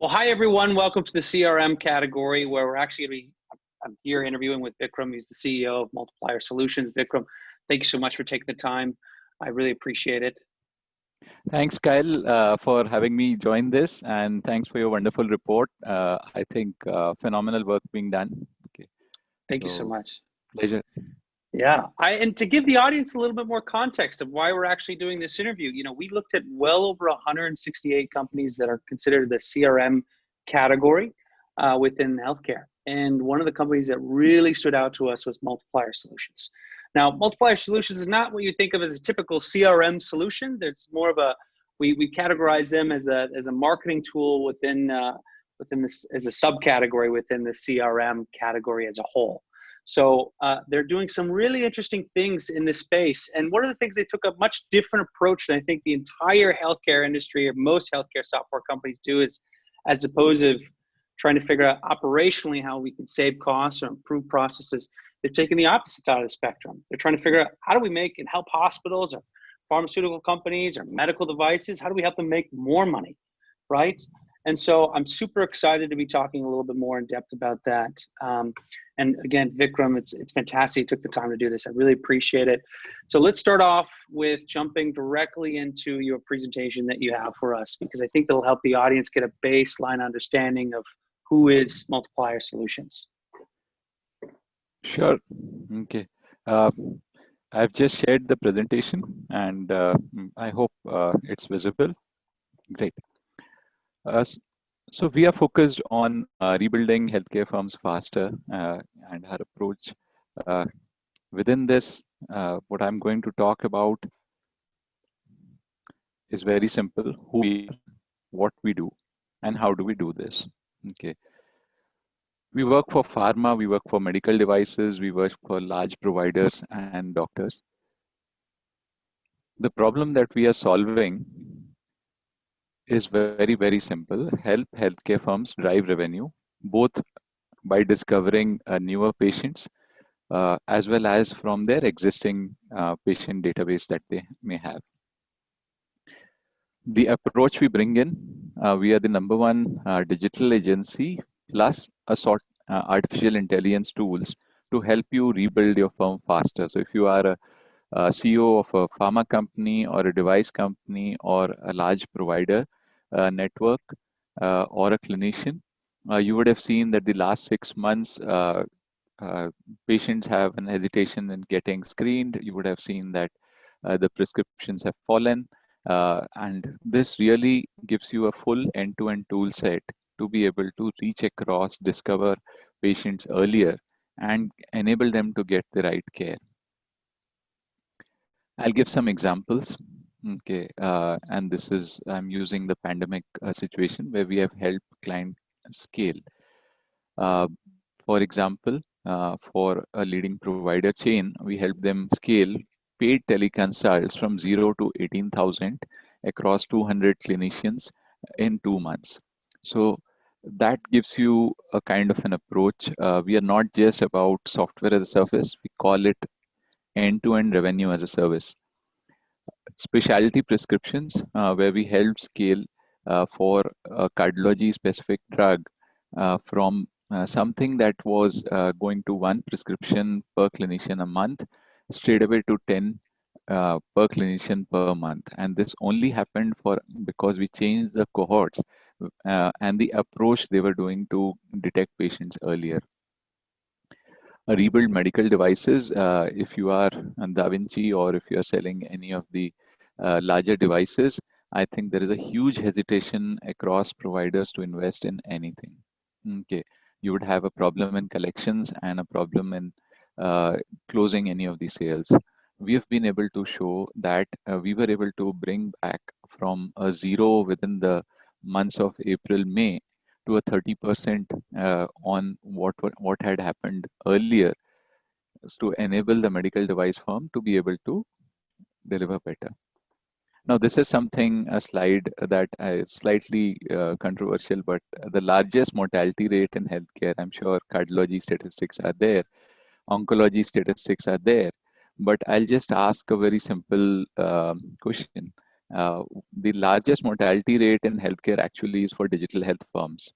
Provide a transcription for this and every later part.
Well, hi everyone. Welcome to the CRM category where we're actually going to be, I'm here interviewing with Vikram. He's the CEO of Multiplier Solutions. Vikram, thank you so much for taking the time. I really appreciate it. Thanks, Kyle, for having me join this, and thanks for your wonderful report. I think phenomenal work being done. Okay. Thank you so much. Pleasure. Yeah, and to give the audience a little bit more context of why we're actually doing this interview, we looked at well over 168 companies that are considered the CRM category within healthcare. And one of the companies that really stood out to us was Multiplier Solutions. Now, Multiplier Solutions is not what you think of as a typical CRM solution. There's more of a, we categorize them as a marketing tool within this, as a subcategory within the CRM category as a whole. So they're doing some really interesting things in this space. And one of the things, they took a much different approach than I think the entire healthcare industry or most healthcare software companies do, is as opposed to trying to figure out operationally how we can save costs or improve processes. They're taking the opposite side of the spectrum. They're trying to figure out how do we make and help hospitals or pharmaceutical companies or medical devices, how do we help them make more money, right? And so I'm super excited to be talking a little bit more in depth about that. And again, Vikram, it's fantastic you took the time to do this. I really appreciate it. So let's start off with jumping directly into your presentation that you have for us, because I think that'll help the audience get a baseline understanding of who is Multiplier Solutions. Sure. Okay. I've just shared the presentation, and I hope it's visible. Great. So we are focused on rebuilding healthcare firms faster, and our approach within this, what I'm going to talk about is very simple: who we are, what we do, and how do we do this. Okay. We work for pharma, we work for medical devices, we work for large providers and doctors. The problem that we are solving is very, very simple. Help healthcare firms drive revenue, both by discovering newer patients, as well as from their existing patient database that they may have. The approach we bring in, we are the #1 digital agency, plus a sort artificial intelligence tools to help you rebuild your firm faster. So if you are a CEO of a pharma company or a device company or a large provider network or a clinician, you would have seen that the last 6 months, patients have an hesitation in getting screened. You would have seen that the prescriptions have fallen. And this really gives you a full end-to-end tool set to be able to reach across, discover patients earlier, and enable them to get the right care. I'll give some examples. Okay, and this is, I'm using the pandemic situation where we have helped client scale. For example, for a leading provider chain, we help them scale paid teleconsults from 0 to 18,000 across 200 clinicians in 2 months. So that gives you a kind of an approach. We are not just about software as a service. We call it end-to-end revenue as a service. Specialty prescriptions, where we help scale for a cardiology specific drug from something that was going to 1 prescription per clinician a month, straight away to 10 per clinician per month. And this only happened because we changed the cohorts and the approach they were doing to detect patients earlier. Rebuild medical devices. If you are Da Vinci or if you are selling any of the larger devices, I think there is a huge hesitation across providers to invest in anything. Okay, you would have a problem in collections and a problem in closing any of the sales. We have been able to show that we were able to bring back from a 0 within the months of April, May, to a 30% on what had happened earlier, to enable the medical device firm to be able to deliver better. Now, this is something, a slide that is slightly controversial, but the largest mortality rate in healthcare, I'm sure cardiology statistics are there, oncology statistics are there, but I'll just ask a very simple question. Uh, the largest mortality rate in healthcare actually is for digital health firms.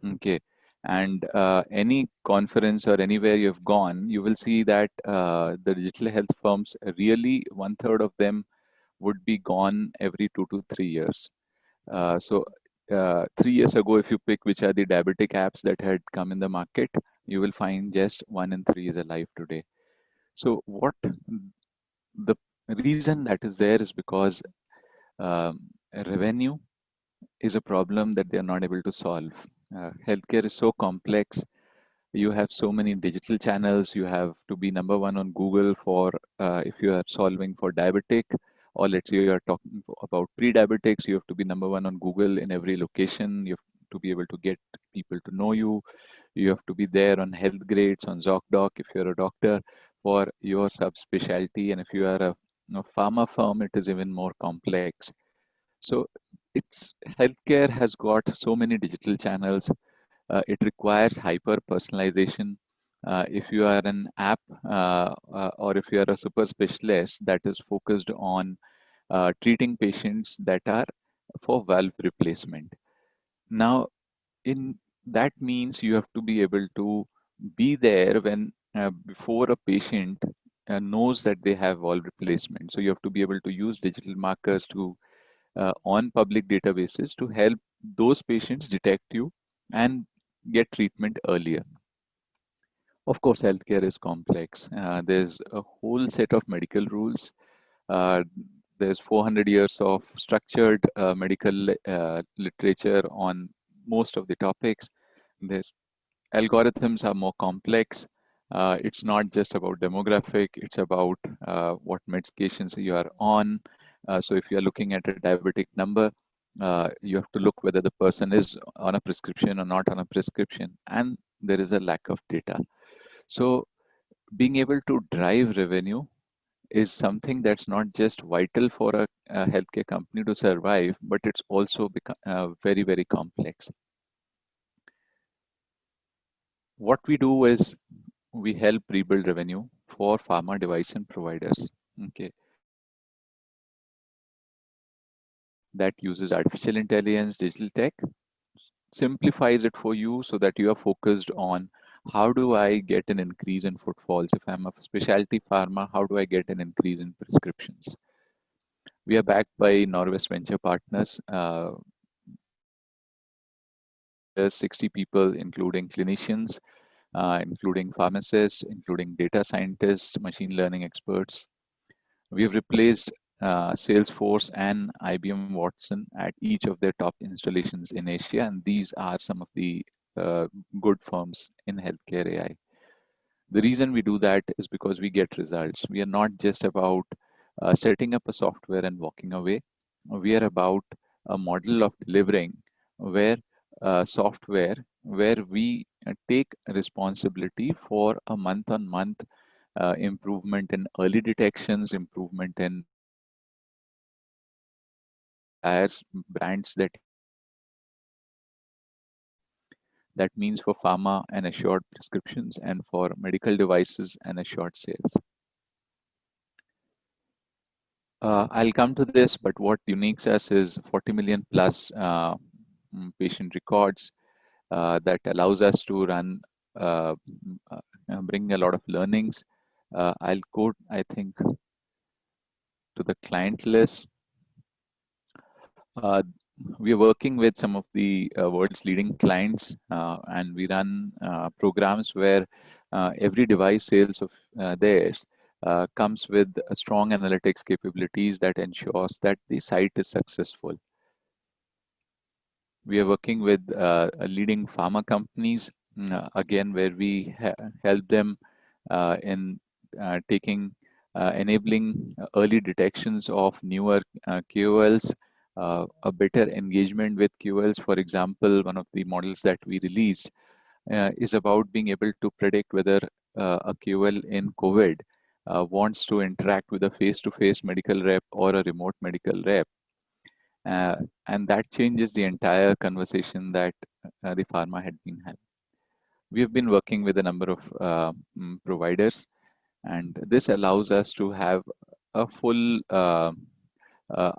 Okay. And any conference or anywhere you've gone, you will see that the digital health firms, really one third of them would be gone every 2 to 3 years. So 3 years ago, if you pick which are the diabetic apps that had come in the market, you will find just 1 in 3 is alive today. So what the reason that is there is because um, revenue is a problem that they are not able to solve. Healthcare is so complex. You have so many digital channels. You have to be number one on Google for if you are solving for diabetic, or let's say you are talking about pre-diabetics, you have to be number one on Google in every location. You have to be able to get people to know you. You have to be there on health grades, on ZocDoc if you're a doctor for your subspecialty. And if you are a pharma firm, it is even more complex. So it's healthcare has got so many digital channels. It requires hyper personalization. If you are an app or if you are a super specialist that is focused on treating patients that are for valve replacement. Now, in that means you have to be able to be there when before a patient knows that they have valve replacement. So you have to be able to use digital markers to on public databases to help those patients detect you and get treatment earlier. Of course, healthcare is complex. There's a whole set of medical rules. Uh, there's 400 years of structured medical literature on most of the topics. There's algorithms are more complex. It's not just about demographic, it's about what medications you are on. So if you're looking at a diabetic number, you have to look whether the person is on a prescription or not on a prescription, and there is a lack of data. So being able to drive revenue is something that's not just vital for a healthcare company to survive, but it's also become very, very complex. What we do is we help rebuild revenue for pharma device and providers. Okay, that uses artificial intelligence, digital tech, simplifies it for you so that you are focused on how do I get an increase in footfalls? If I'm a specialty pharma, how do I get an increase in prescriptions? We are backed by Norwest Venture Partners. There's 60 people, including clinicians, including pharmacists, including data scientists, machine learning experts. We have replaced Salesforce and IBM Watson at each of their top installations in Asia, and these are some of the good firms in healthcare AI. The reason we do that is because we get results. We are not just about setting up a software and walking away. We are about a model of delivering where software where we take responsibility for a month-on-month improvement in early detections, improvement in as brands that means for pharma and assured prescriptions and for medical devices and assured sales. I'll come to this, but what uniques us is 40 million plus patient records that allows us to run, bring a lot of learnings. I'll go, I think, to the client list. Uh, we are working with some of the world's leading clients, and we run programs where every device sales of theirs comes with a strong analytics capabilities that ensures that the site is successful. We are working with leading pharma companies, again, where we help them in taking, enabling early detections of newer QOLs, a better engagement with QOLs. For example, one of the models that we released is about being able to predict whether a QOL in COVID wants to interact with a face-to-face medical rep or a remote medical rep. And that changes the entire conversation that the pharma had been having. We have been working with a number of providers, and this allows us to have a full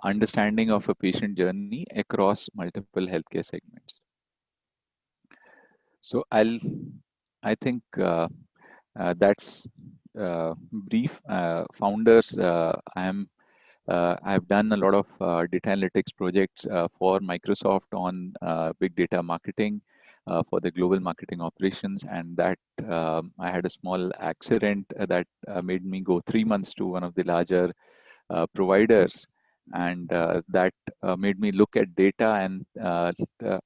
understanding of a patient journey across multiple healthcare segments. So I think that's brief. Founders, I've done a lot of data analytics projects for Microsoft on big data marketing for the global marketing operations, and that I had a small accident that made me go 3 months to one of the larger providers, and that made me look at data and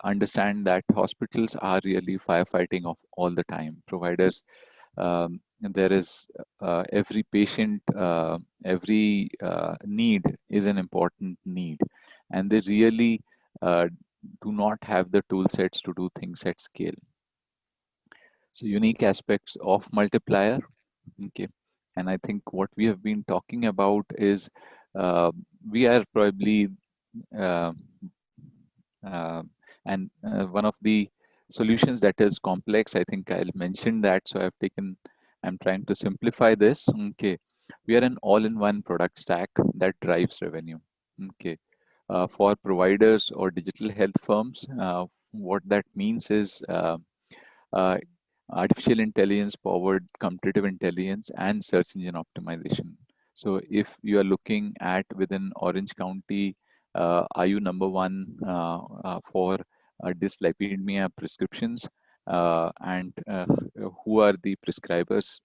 understand that hospitals are really firefighting of all the time. Providers, and there is every patient, every need is an important need, and they really do not have the tool sets to do things at scale. So unique aspects of multiplier. Okay. And I think what we have been talking about is we are probably uh, uh, one of the solutions that is complex. I think I'll mention that. So I'm trying to simplify this. Okay. We are an all-in-one product stack that drives revenue. Okay. For providers or digital health firms, what that means is uh, artificial intelligence powered competitive intelligence and search engine optimization. So if you are looking at within Orange County, are you number one for dyslipidemia prescriptions, and who are the prescribers,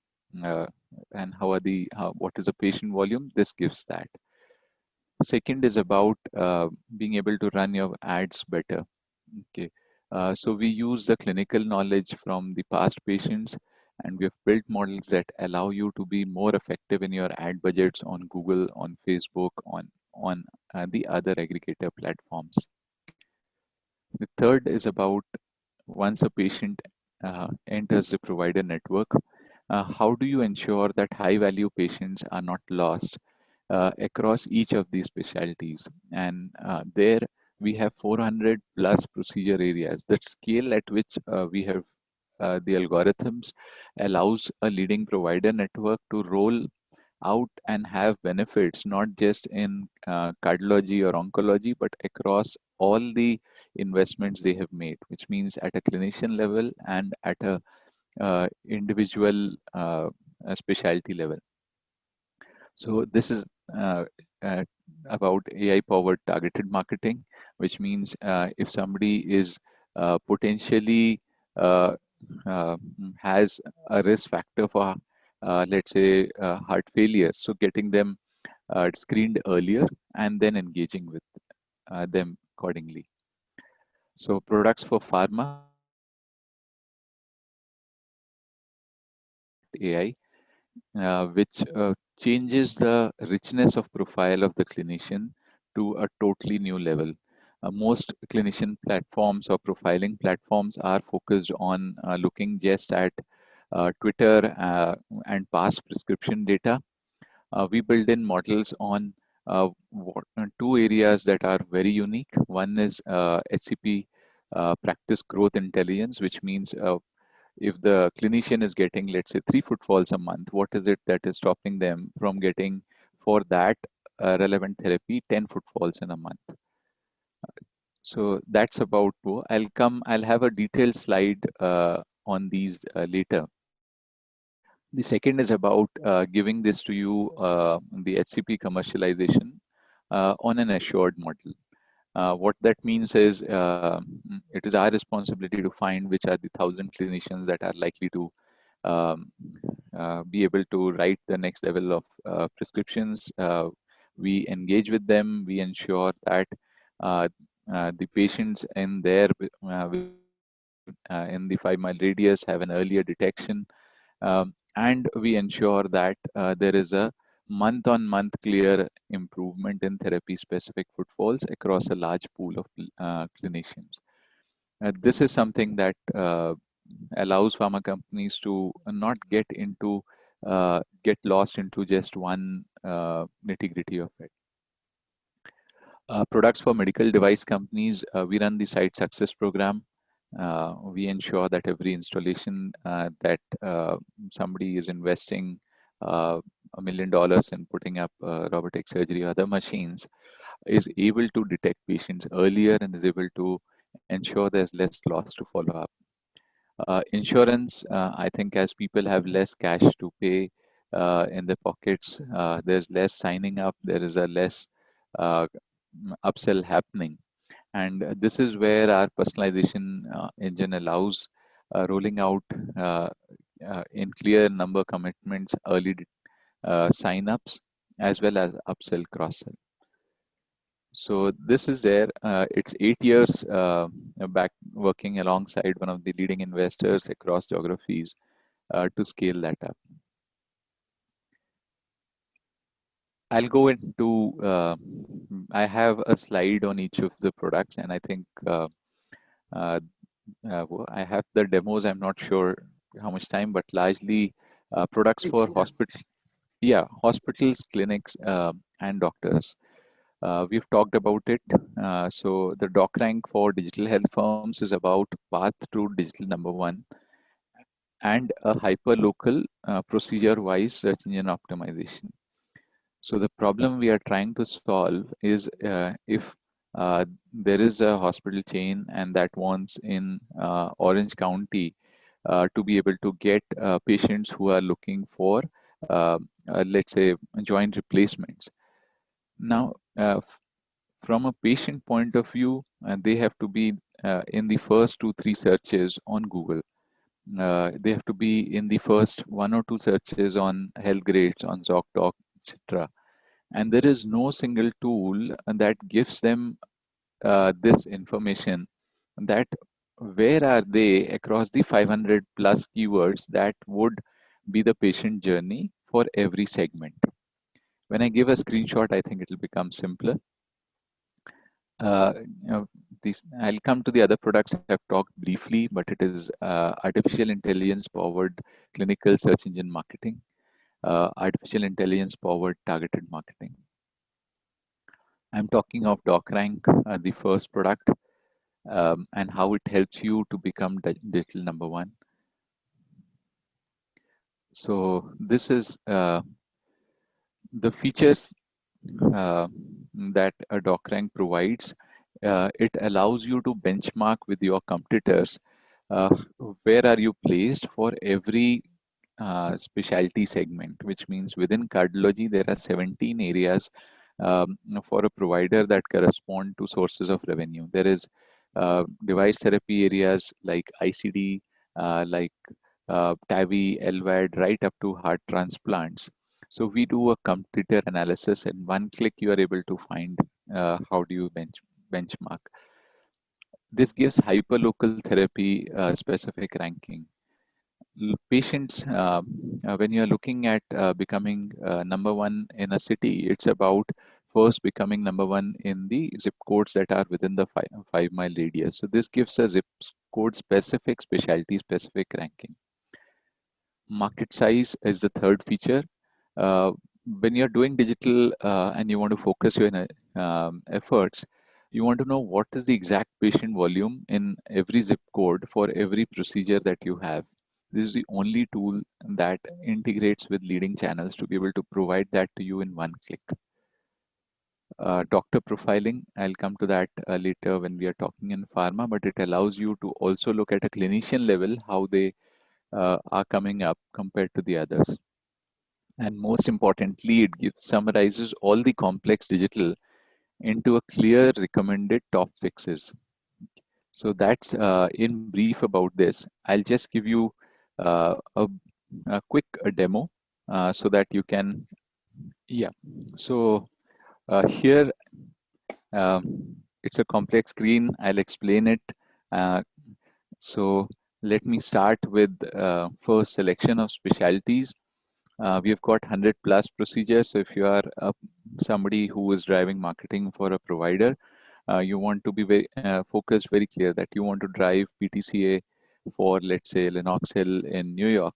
uh, and what is the patient volume? This gives that. Second is about being able to run your ads better. Okay. So we use the clinical knowledge from the past patients, and we have built models that allow you to be more effective in your ad budgets on Google, on Facebook, on the other aggregator platforms. The third is about once a patient enters the provider network, how do you ensure that high value patients are not lost across each of these specialties? And there we have 400 plus procedure areas. The scale at which we have the algorithms allows a leading provider network to roll out and have benefits not just in cardiology or oncology, but across all the investments they have made, which means at a clinician level and at a individual specialty level. So this is uh, uh, about AI-powered targeted marketing, which means if somebody is potentially uh, has a risk factor for, let's say, heart failure, so getting them screened earlier and then engaging with them accordingly. So products for pharma, AI, which changes the richness of profile of the clinician to a totally new level. Most clinician platforms or profiling platforms are focused on looking just at Twitter and past prescription data. We build in models on two areas that are very unique. One is HCP practice growth intelligence, which means if the clinician is getting, let's say, 3 footfalls a month, what is it that is stopping them from getting for that relevant therapy 10 footfalls in a month? So that's about two. I'll have a detailed slide on these later. The second is about giving this to you, the HCP commercialization on an assured model. What that means is it is our responsibility to find which are the 1,000 clinicians that are likely to um, be able to write the next level of prescriptions. We engage with them. We ensure that uh, the patients in in the 5 mile radius have an earlier detection, and we ensure that there is a month-on-month clear improvement in therapy-specific footfalls across a large pool of clinicians. This is something that allows pharma companies to not get lost into just one nitty-gritty of it. Products for medical device companies, we run the site success program. We ensure that every installation that somebody is investing $1 million in putting up robotic surgery or other machines, is able to detect patients earlier and is able to ensure there's less loss to follow up. Insurance, I think as people have less cash to pay in their pockets, there's less signing up, there is a less uh, upsell happening. And this is where our personalization engine allows rolling out uh, in clear number commitments, early sign-ups, as well as upsell cross-sell. So this is there. It's 8 years back working alongside one of the leading investors across geographies to scale that up. I'll go into, I have a slide on each of the products, and I think uh, I have the demos. I'm not sure how much time, but largely products for hospital, yeah, hospitals, clinics, and doctors. We've talked about it. So the doc rank for digital health firms is about path to digital number one and a hyper local procedure wise search engine optimization. So the problem we are trying to solve is if there is a hospital chain and that wants in Orange County to be able to get patients who are looking for, let's say, joint replacements. Now, from a patient point of view, they have to be in the first 2, 3 searches on Google. They have to be in the first 1 or 2 searches on Health Grades, on ZocDoc, etc. And there is no single tool that gives them this information that where are they across the 500 plus keywords that would be the patient journey for every segment. When I give a screenshot, I think it will become simpler. You know, I'll come to the other products I've talked briefly, but it is artificial intelligence powered clinical search engine marketing, artificial intelligence powered targeted marketing. I'm talking of DocRank, the first product, and how it helps you to become digital number one. So this is the features that a DocRank provides. It allows you to benchmark with your competitors. Uh, where are you placed for every specialty segment, which means within cardiology, there are 17 areas for a provider that correspond to sources of revenue. There is device therapy areas like ICD, like TAVI, LVAD, right up to heart transplants. So we do a competitor analysis, and one click you are able to find how do you benchmark. This gives hyperlocal therapy specific ranking. Patients, when you're looking at becoming number one in a city, it's about first becoming number one in the zip codes that are within the 5 mile radius. So this gives a zip code specific, specialty specific ranking. Market size is the third feature. When you're doing digital and you want to focus your efforts, you want to know what is the exact patient volume in every zip code for every procedure that you have. This is the only tool that integrates with leading channels to be able to provide that to you in one click. Doctor profiling, I'll come to that later when we are talking in pharma, but it allows you to also look at a clinician level, how they are coming up compared to the others. And most importantly, it summarizes all the complex digital into a clear recommended top fixes. So that's in brief about this. I'll just give you uh, a, a quick demo so that you can, yeah. So here, it's a complex screen. I'll explain it. Uh, so let me start with first selection of specialties. We've got 100 plus procedures. So if you are somebody who is driving marketing for a provider, you want to be very focused, very clear that you want to drive PTCA for, let's say, Lenox Hill in New York,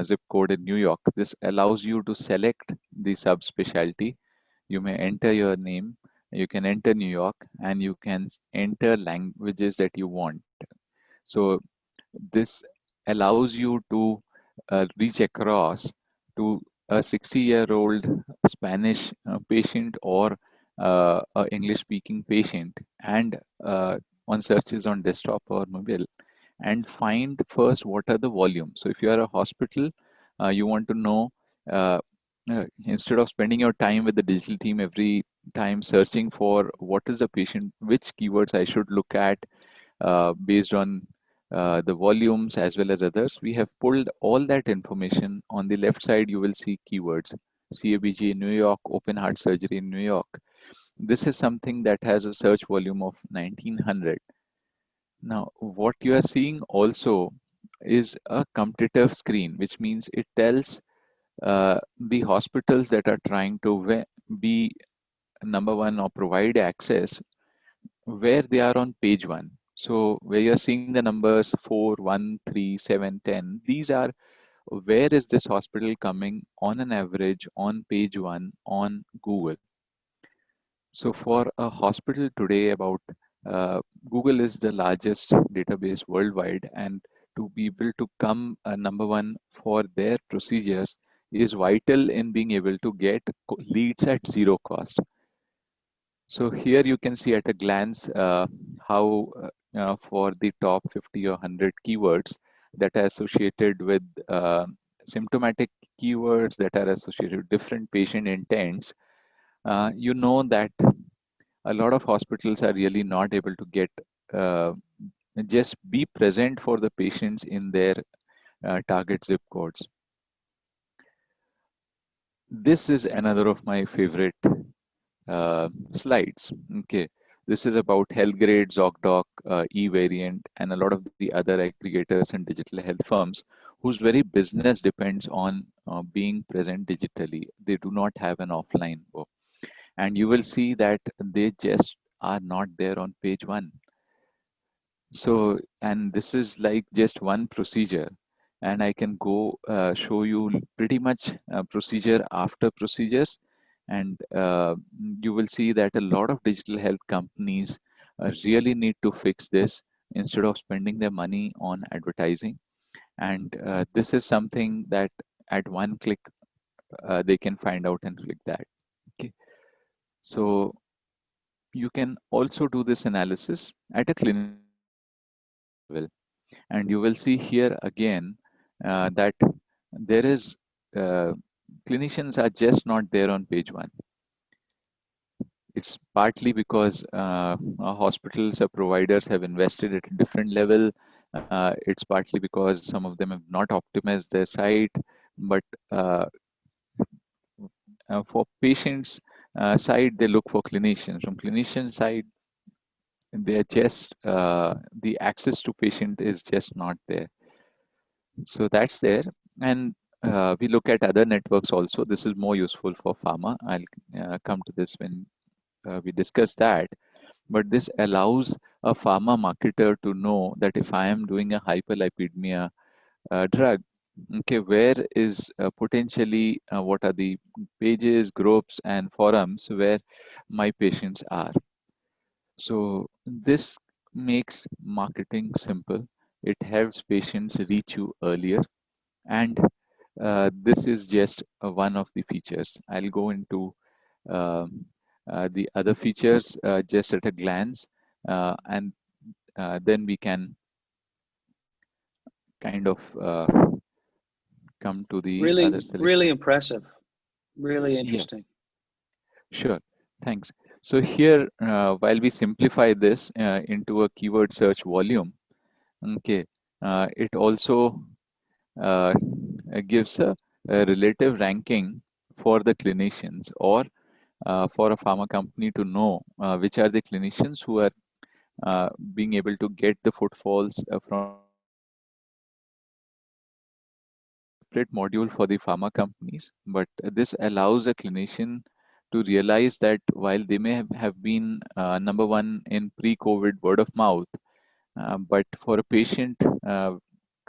zip code in New York. This allows you to select the subspecialty. You may enter your name, you can enter New York, and you can enter languages that you want. So this allows you to reach across to a 60-year-old Spanish patient or a English-speaking patient, and on searches on desktop or mobile, and find first what are the volumes. So if you are a hospital, you want to know, uh, instead of spending your time with the digital team every time searching for what is the patient, which keywords I should look at based on the volumes as well as others, we have pulled all that information. On the left side, you will see keywords: CABG in New York, open heart surgery in New York. This is something that has a search volume of 1900. Now, what you are seeing also is a competitive screen, which means it tells the hospitals that are trying to be number one or provide access where they are on page one. So where you're seeing the numbers 4, 1, 3, 7, 10, these are where is this hospital coming on an average on page one on Google. So for a hospital today, about Google is the largest database worldwide, and to be able to come number one for their procedures is vital in being able to get leads at zero cost. So here you can see at a glance how for the top 50 or 100 keywords that are associated with symptomatic keywords that are associated with different patient intents, you know that a lot of hospitals are really not able to get uh, just be present for the patients in their target zip codes. This is another of my favorite slides. Okay, this is about HealthGrade, ZocDoc, eVariant, and a lot of the other aggregators and digital health firms whose very business depends on being present digitally. They do not have an offline book, and you will see that they just are not there on page one. So, and this is like just one procedure, and I can go show you pretty much procedure after procedures, and you will see that a lot of digital health companies really need to fix this instead of spending their money on advertising. And this is something that at one click they can find out and click that. Okay, so you can also do this analysis at a clinical level. And you will see here again that there is clinicians are just not there on page one. It's partly because hospitals or providers have invested at a different level. It's partly because some of them have not optimized their site, but uh, for patients side, they look for clinicians. From clinician side, they're just the access to patient is just not there. So that's there. And we look at other networks also. This is more useful for pharma. I'll come to this when we discuss that. But this allows a pharma marketer to know that if I am doing a hyperlipidemia drug, okay, where is potentially what are the pages, groups, and forums where my patients are. So this makes marketing simple. It helps patients reach you earlier, and this is just one of the features. I'll go into um, the other features just at a glance, and then we can kind of come to the Really, other really selections. impressive. Really Yeah, interesting. sure. Thanks. So here, while we simplify this into a keyword search volume, okay, it also uh, gives a relative ranking for the clinicians, or for a pharma company to know which are the clinicians who are being able to get the footfalls from separate module for the pharma companies. But this allows a clinician to realize that while they may have been number one in pre-COVID word of mouth, but for a patient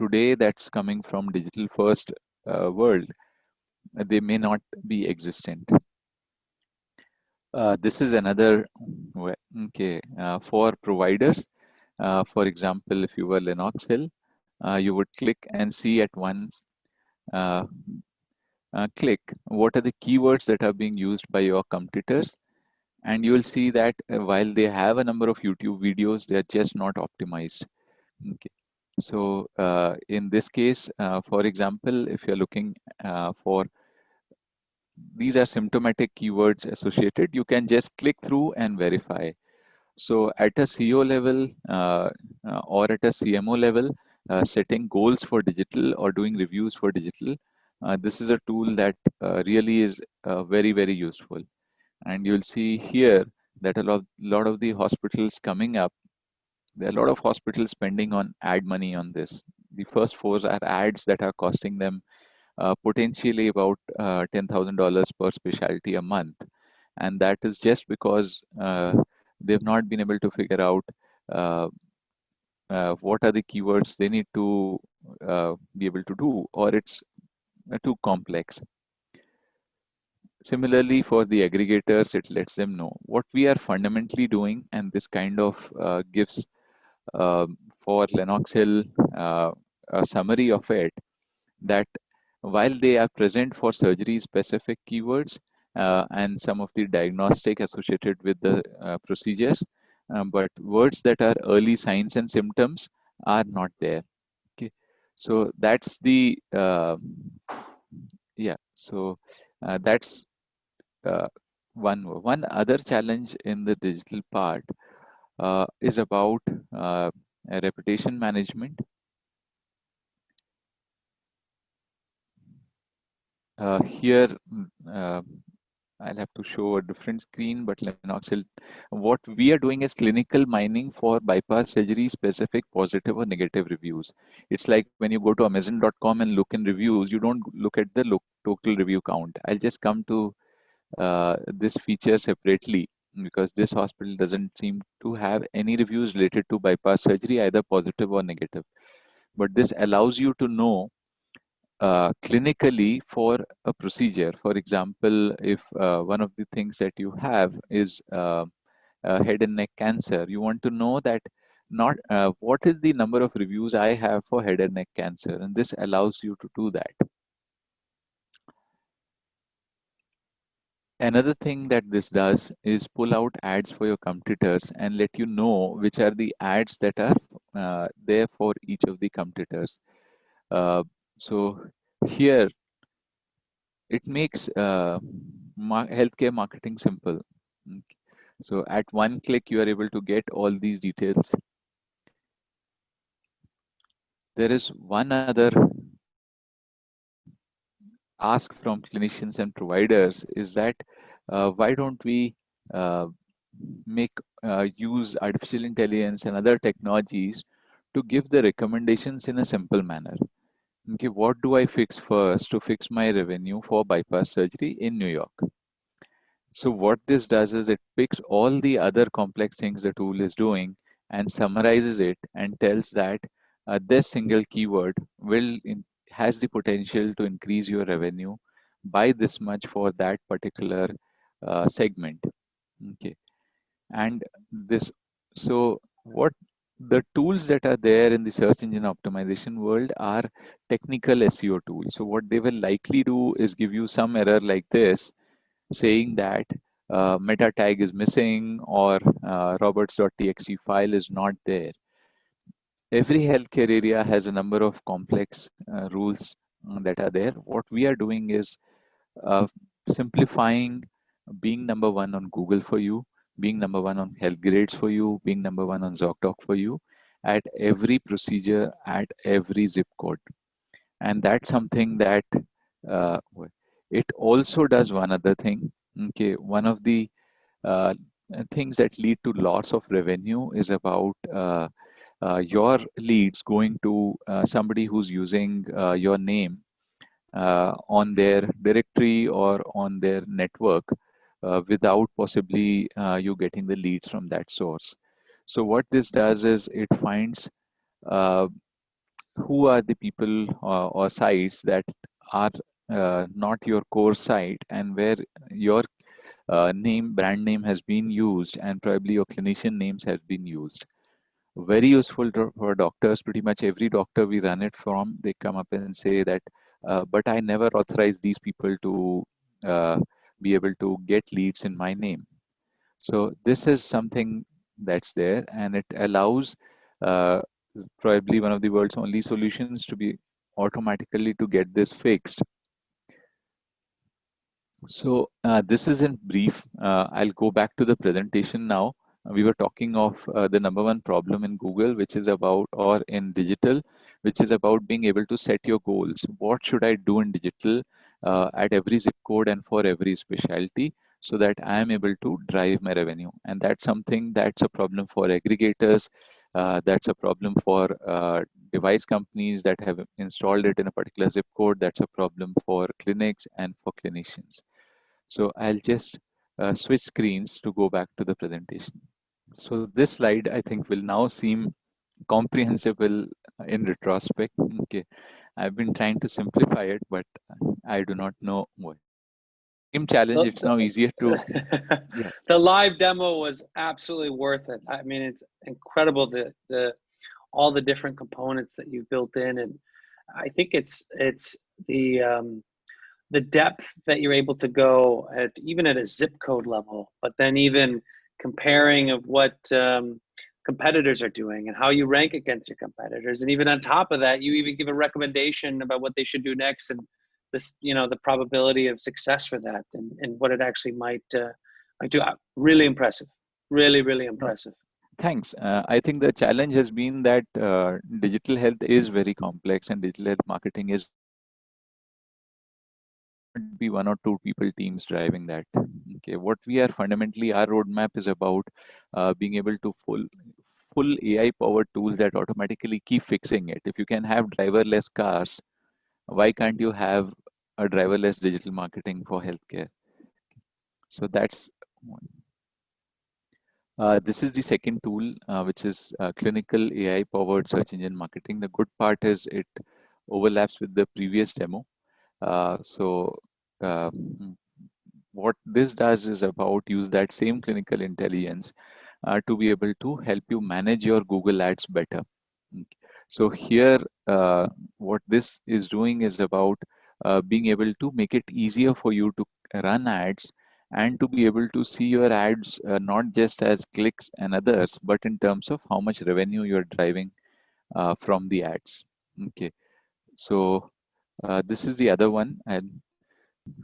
today that's coming from digital first world, they may not be existent. This is another way. Okay, for providers, for example, if you were Lennox Hill, you would click and see at once uh, click what are the keywords that are being used by your competitors, and you will see that while they have a number of YouTube videos, they are just not optimized. Okay. So in this case, for example, if you're looking for these are symptomatic keywords associated, you can just click through and verify. So at a CEO level or at a CMO level, setting goals for digital or doing reviews for digital, this is a tool that really is very, very useful. And you'll see here that lot of the hospitals coming up, there are a lot of hospitals spending on ad money on this. The first four are ads that are costing them potentially about $10,000 per specialty a month. And that is just because they've not been able to figure out uh, what are the keywords they need to be able to do, or it's too complex. Similarly, for the aggregators, it lets them know what we are fundamentally doing, and this kind of gives for Lennox Hill a summary of it, that while they are present for surgery specific keywords and some of the diagnostic associated with the procedures, but words that are early signs and symptoms are not there. Okay, so that's the yeah. So that's one other challenge in the digital part is about reputation management. Here, I'll have to show a different screen, but Lennox Hill, what we are doing is clinical mining for bypass surgery specific positive or negative reviews. It's like when you go to Amazon.com and look in reviews, you don't look at the total review count. I'll just come to this feature separately because this hospital doesn't seem to have any reviews related to bypass surgery, either positive or negative. But this allows you to know clinically for a procedure. For example, if one of the things that you have is head and neck cancer, you want to know that not what is the number of reviews I have for head and neck cancer, and this allows you to do that. Another thing that this does is pull out ads for your competitors and let you know which are the ads that are there for each of the competitors. So here it makes healthcare marketing simple. Mm. So at one click, you are able to get all these details. There is one other ask from clinicians and providers is that why don't we make use artificial intelligence and other technologies to give the recommendations in a simple manner. Okay, what do I fix first to fix my revenue for bypass surgery in New York? So what this does is it picks all the other complex things the tool is doing and summarizes it and tells that this single keyword has the potential to increase your revenue by this much for that particular segment. Okay, and this so what the tools that are there in the search engine optimization world are technical SEO tools. So what they will likely do is give you some error like this saying that meta tag is missing or roberts.txt file is not there. Every healthcare area has a number of complex rules that are there. What we are doing is uh, simplifying being number one on Google for you, being number one on health grades for you, being number one on ZocDoc for you at every procedure, at every zip code. And that's something that uh, it also does one other thing. Okay, one of the uh, things that lead to loss of revenue is about your leads going to somebody who's using your name on their directory or on their network without possibly you getting the leads from that source. So what this does is it finds uh, who are the people or sites that are not your core site and where your brand name has been used and probably your clinician names have been used. Very useful for doctors. Pretty much every doctor we run it from, they come up and say that but I never authorize these people to be able to get leads in my name. So this is something that's there, and it allows uh, probably one of the world's only solutions to be automatically to get this fixed. So this is in brief. I'll go back to the presentation now. We were talking of the number one problem in Google, which is about, or in digital, which is about being able to set your goals. What should I do in digital at every zip code and for every specialty so that I am able to drive my revenue? And that's something that's a problem for aggregators. That's a problem for device companies that have installed it in a particular zip code. That's a problem for clinics and for clinicians. So I'll just switch screens to go back to the presentation. So this slide, I think, will now seem comprehensible in retrospect. Okay, I've been trying to simplify it, but I do not know why. Same challenge, it's now easier to, yeah. The live demo was absolutely worth it. I mean, it's incredible the all the different components that you've built in, and I think it's the depth that you're able to go at, even at a zip code level, but then even comparing of what competitors are doing and how you rank against your competitors, and even on top of that, you even give a recommendation about what they should do next, and this, you know, the probability of success for that, and what it actually might do. Really impressive, really No, impressive. thanks. I think the challenge has been that digital health is very complex and digital health marketing is not be one or two people teams driving that. Okay, what we are fundamentally, our roadmap is about being able to full AI powered tools that automatically keep fixing it. If you can have driverless cars, why can't you have a driverless digital marketing for healthcare? So that's one. This is the second tool, which is clinical AI powered search engine marketing. The good part is it overlaps with the previous demo. So what this does is about use that same clinical intelligence to be able to help you manage your Google Ads better. Mm. So here, what this is doing is about being able to make it easier for you to run ads and to be able to see your ads not just as clicks and others, but in terms of how much revenue you're driving from the ads. Okay, so this is the other one, and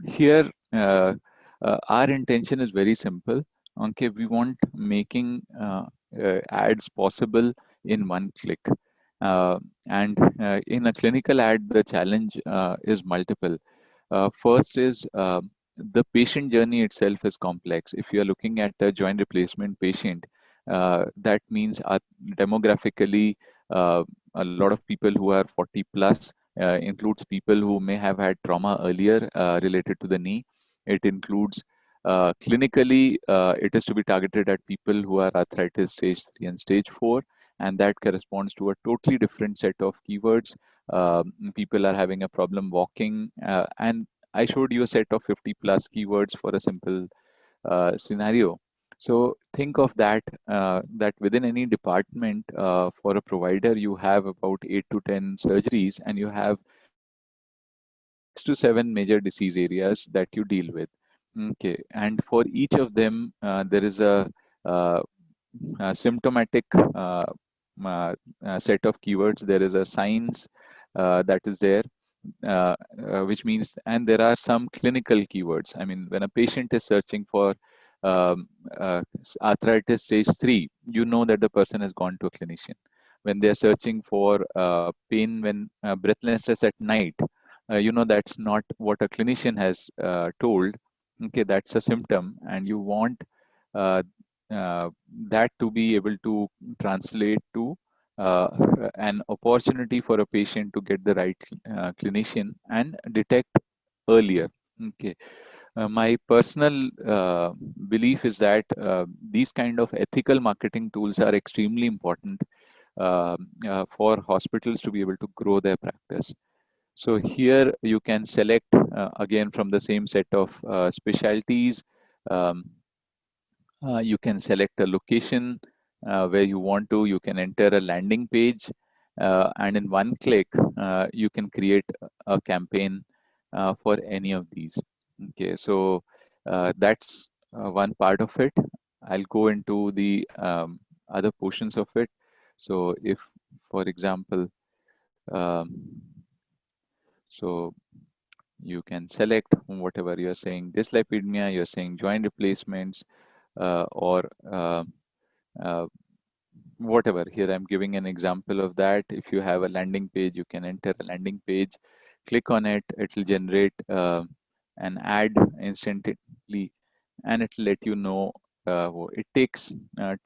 here our intention is very simple. Okay, we want making ads possible in one click, uh, and in a clinical ad the challenge is multiple. First is the patient journey itself is complex. If you are looking at a joint replacement patient, that means demographically a lot of people who are 40 plus, includes people who may have had trauma earlier related to the knee. It includes clinically, it is to be targeted at people who are arthritis stage 3 and stage 4, and that corresponds to a totally different set of keywords. People are having a problem walking, and I showed you a set of 50 plus keywords for a simple scenario. So think of that, that within any department for a provider, you have about 8 to 10 surgeries, and you have 6 to 7 major disease areas that you deal with. Okay, and for each of them, there is uh, a symptomatic set of keywords. There is a science that is there, which means, and there are some clinical keywords. I mean, when a patient is searching for arthritis stage 3, you know that the person has gone to a clinician. When they are searching for pain when breathlessness at night, you know that's not what a clinician has told. Okay, that's a symptom, and you want uh, that to be able to translate to uh, an opportunity for a patient to get the right clinician and detect earlier. Okay, my personal belief is that these kind of ethical marketing tools are extremely important for hospitals to be able to grow their practice. So here you can select again from the same set of specialties. Um, you can select a location where you want to. You can enter a landing page, and in one click, you can create a campaign for any of these. Okay, so that's one part of it. I'll go into the other portions of it. So if, for example, um, so you can select whatever you're saying, dyslipidemia, you're saying joint replacements, or uh, whatever. Here I'm giving an example of that. If you have a landing page, you can enter a landing page, click on it, it will generate an ad instantly, and it will let you know. It takes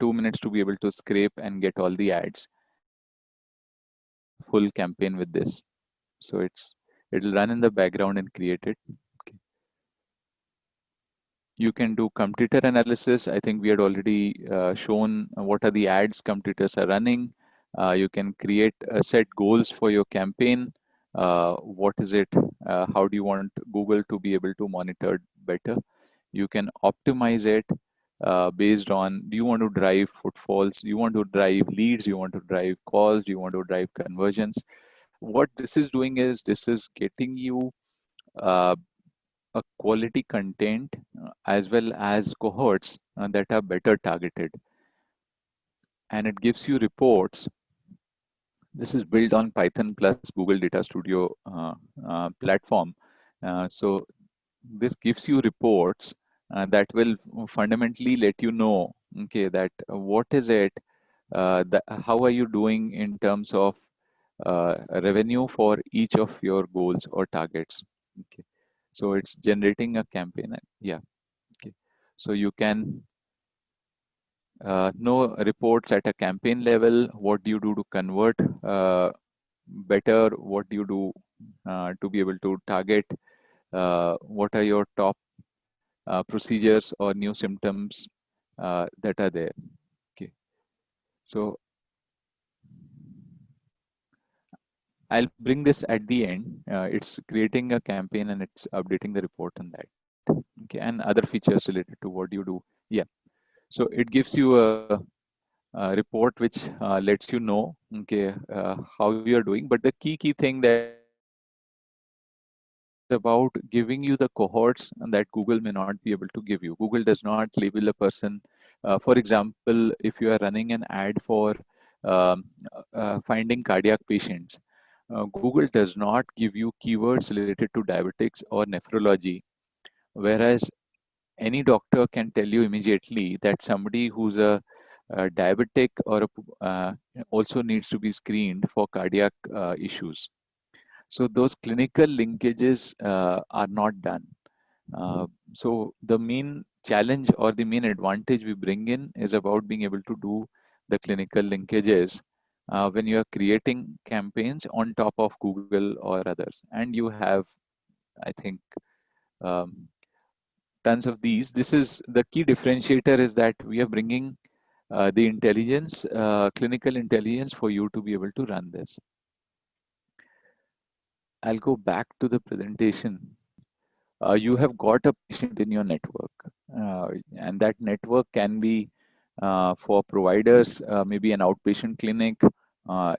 2 minutes to be able to scrape and get all the ads, full campaign with this. So it'll run in the background and create it. Okay. You can do competitor analysis. I think we had already shown what are the ads competitors are running. You can create set goals for your campaign. What is it? How do you want Google to be able to monitor better? You can optimize it based on, do you want to drive footfalls? Do you want to drive leads? Do you want to drive calls? Do you want to drive conversions? What this is doing is this is getting you uh, a quality content as well as cohorts that are better targeted, and it gives you reports. This is built on Python plus Google Data Studio platform. So this gives you reports that will fundamentally let you know, okay, that what is it, how are you doing in terms of revenue for each of your goals or targets. Okay, so it's generating a campaign. Yeah. Okay, so you can know reports at a campaign level. What do you do to convert better? What do you do to be able to target? What are your top procedures or new symptoms that are there? Okay, so I'll bring this at the end. It's creating a campaign and it's updating the report on that. Okay, and other features related to what you do. Yeah, so it gives you a report which lets you know, okay, how you're doing. But the key thing that is about giving you the cohorts and that Google may not be able to give you. Google does not label a person. For example, if you are running an ad for um, finding cardiac patients, Google does not give you keywords related to diabetics or nephrology, whereas any doctor can tell you immediately that somebody who's a diabetic or also needs to be screened for cardiac issues. So those clinical linkages are not done. So the main challenge or the main advantage we bring in is about being able to do the clinical linkages when you are creating campaigns on top of Google or others. And you have, I think, um, tons of these. This is the key differentiator, is that we are bringing the intelligence, clinical intelligence, for you to be able to run this. I'll go back to the presentation. You have got a patient in your network, and that network can be for providers, maybe an outpatient clinic.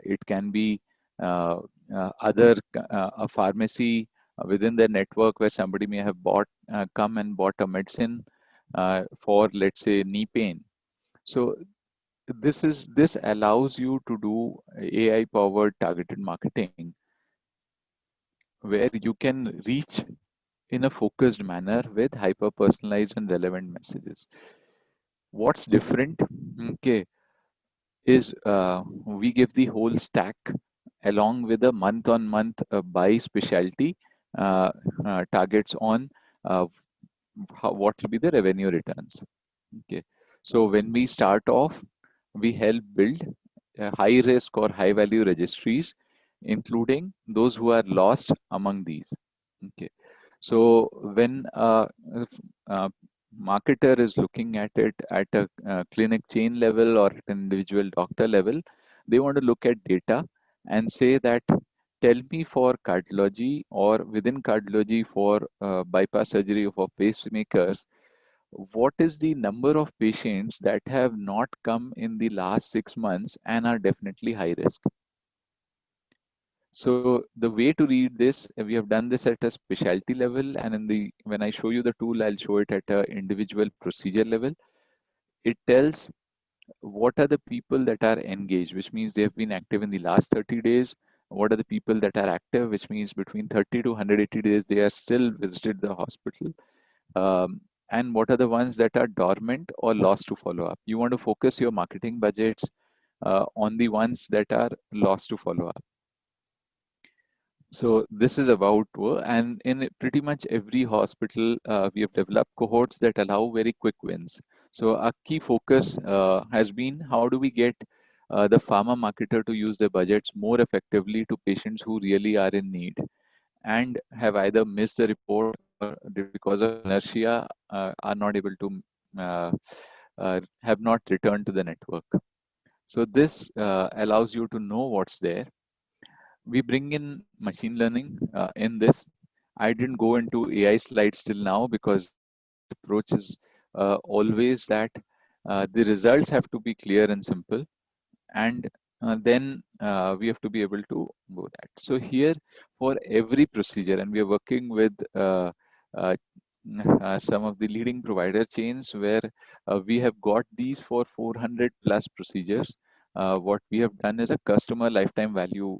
It can be a pharmacy within the network where somebody may have come and bought a medicine for, let's say, knee pain. So this allows you to do AI powered targeted marketing, where you can reach in a focused manner with hyper personalized and relevant messages. What's different, okay, is we give the whole stack along with a month on month by specialty uh, targets on uh, what will be the revenue returns. Okay, so when we start off, we help build high risk or high value registries, including those who are lost among these. Okay, so when a marketer is looking at it at a clinic chain level or at an individual doctor level, they want to look at data and say that, tell me for cardiology or within cardiology for bypass surgery for pacemakers, what is the number of patients that have not come in the last 6 months and are definitely high risk? So the way to read this, we have done this at a specialty level, and when I show you the tool, I'll show it at a individual procedure level. It tells what are the people that are engaged, which means they have been active in the last 30 days. What are the people that are active, which means between 30 to 180 days they are still visited the hospital. And what are the ones that are dormant or lost to follow up. You want to focus your marketing budgets on the ones that are lost to follow up. So this is about, and in pretty much every hospital, we have developed cohorts that allow very quick wins. So our key focus has been how do we get the pharma marketer to use their budgets more effectively to patients who really are in need and have either missed the report or because of inertia are not able to have not returned to the network. So this allows you to know what's there. We bring in machine learning in this. I didn't go into AI slides till now because the approach is always that the results have to be clear and simple, and then we have to be able to go that. So here, for every procedure, and we are working with uh, some of the leading provider chains where we have got these for 400 plus procedures. What we have done is a customer lifetime value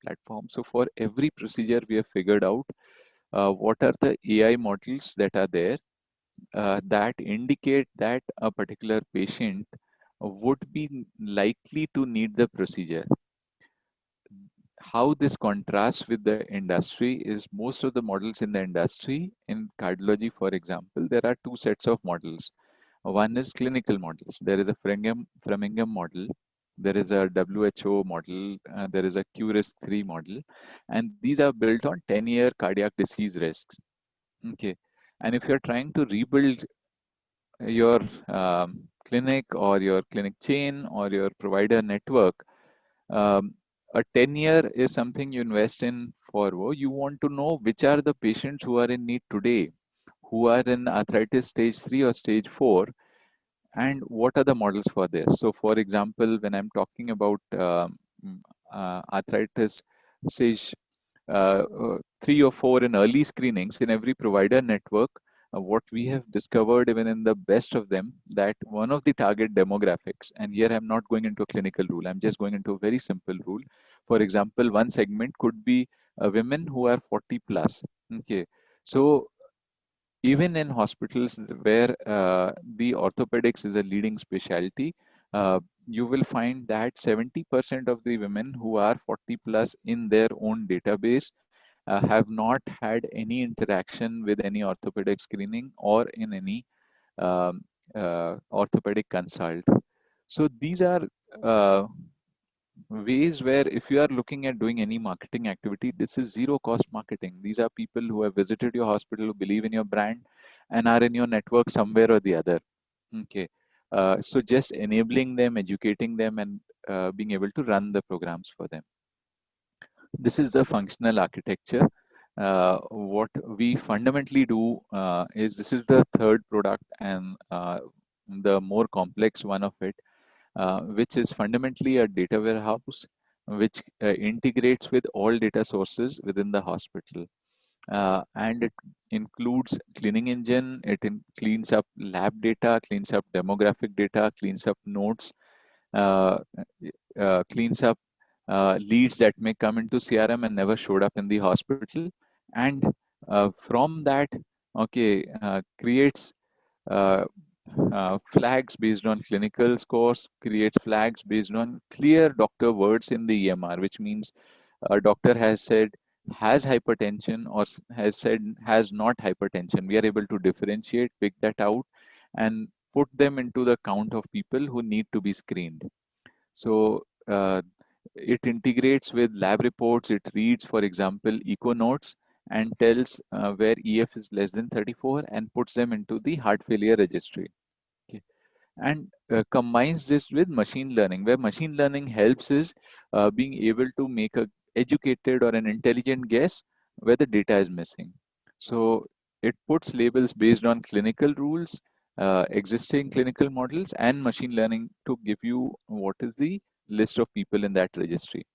platform. So for every procedure, we have figured out what are the AI models that are there that indicate that a particular patient would be likely to need the procedure. How this contrasts with the industry is most of the models in the industry, in cardiology, for example, there are two sets of models. One is clinical models. There is a Framingham model, there is a WHO model, there is a QRISK-3 model, and these are built on 10-year cardiac disease risks. Okay, and if you're trying to rebuild your clinic or your clinic chain or your provider network, um, a 10-year is something you invest in for. You want to know which are the patients who are in need today, who are in arthritis stage 3 or stage 4, and what are the models for this. So for example, when I'm talking about arthritis stage 3 or 4 in early screenings in every provider network, what we have discovered even in the best of them, that one of the target demographics, and here I'm not going into a clinical rule, I'm just going into a very simple rule. For example, one segment could be women who are 40 plus. Okay, so even in hospitals where the orthopedics is a leading specialty, you will find that 70% of the women who are 40 plus in their own database have not had any interaction with any orthopedic screening or in any um, orthopedic consult. So these are uh, ways where if you are looking at doing any marketing activity, this is zero cost marketing. These are people who have visited your hospital, who believe in your brand and are in your network somewhere or the other. Okay. So just enabling them, educating them, and being able to run the programs for them. This is the functional architecture. What we fundamentally do is this is the third product and the more complex one of it, which is fundamentally a data warehouse which integrates with all data sources within the hospital. And it includes cleaning engine, cleans up lab data, cleans up demographic data, cleans up notes, uh, cleans up leads that may come into CRM and never showed up in the hospital. And from that, okay, creates uh, flags based on clinical scores, creates flags based on clear doctor words in the EMR, which means a doctor has said has hypertension or has said has not hypertension. We are able to differentiate, pick that out, and put them into the count of people who need to be screened. So it integrates with lab reports. It reads, for example, echo notes and tells where EF is less than 34 and puts them into the heart failure registry. Okay. And combines this with machine learning, where machine learning helps is being able to make a educated or an intelligent guess where the data is missing. So it puts labels based on clinical rules, existing clinical models, and machine learning to give you what is the list of people in that registry.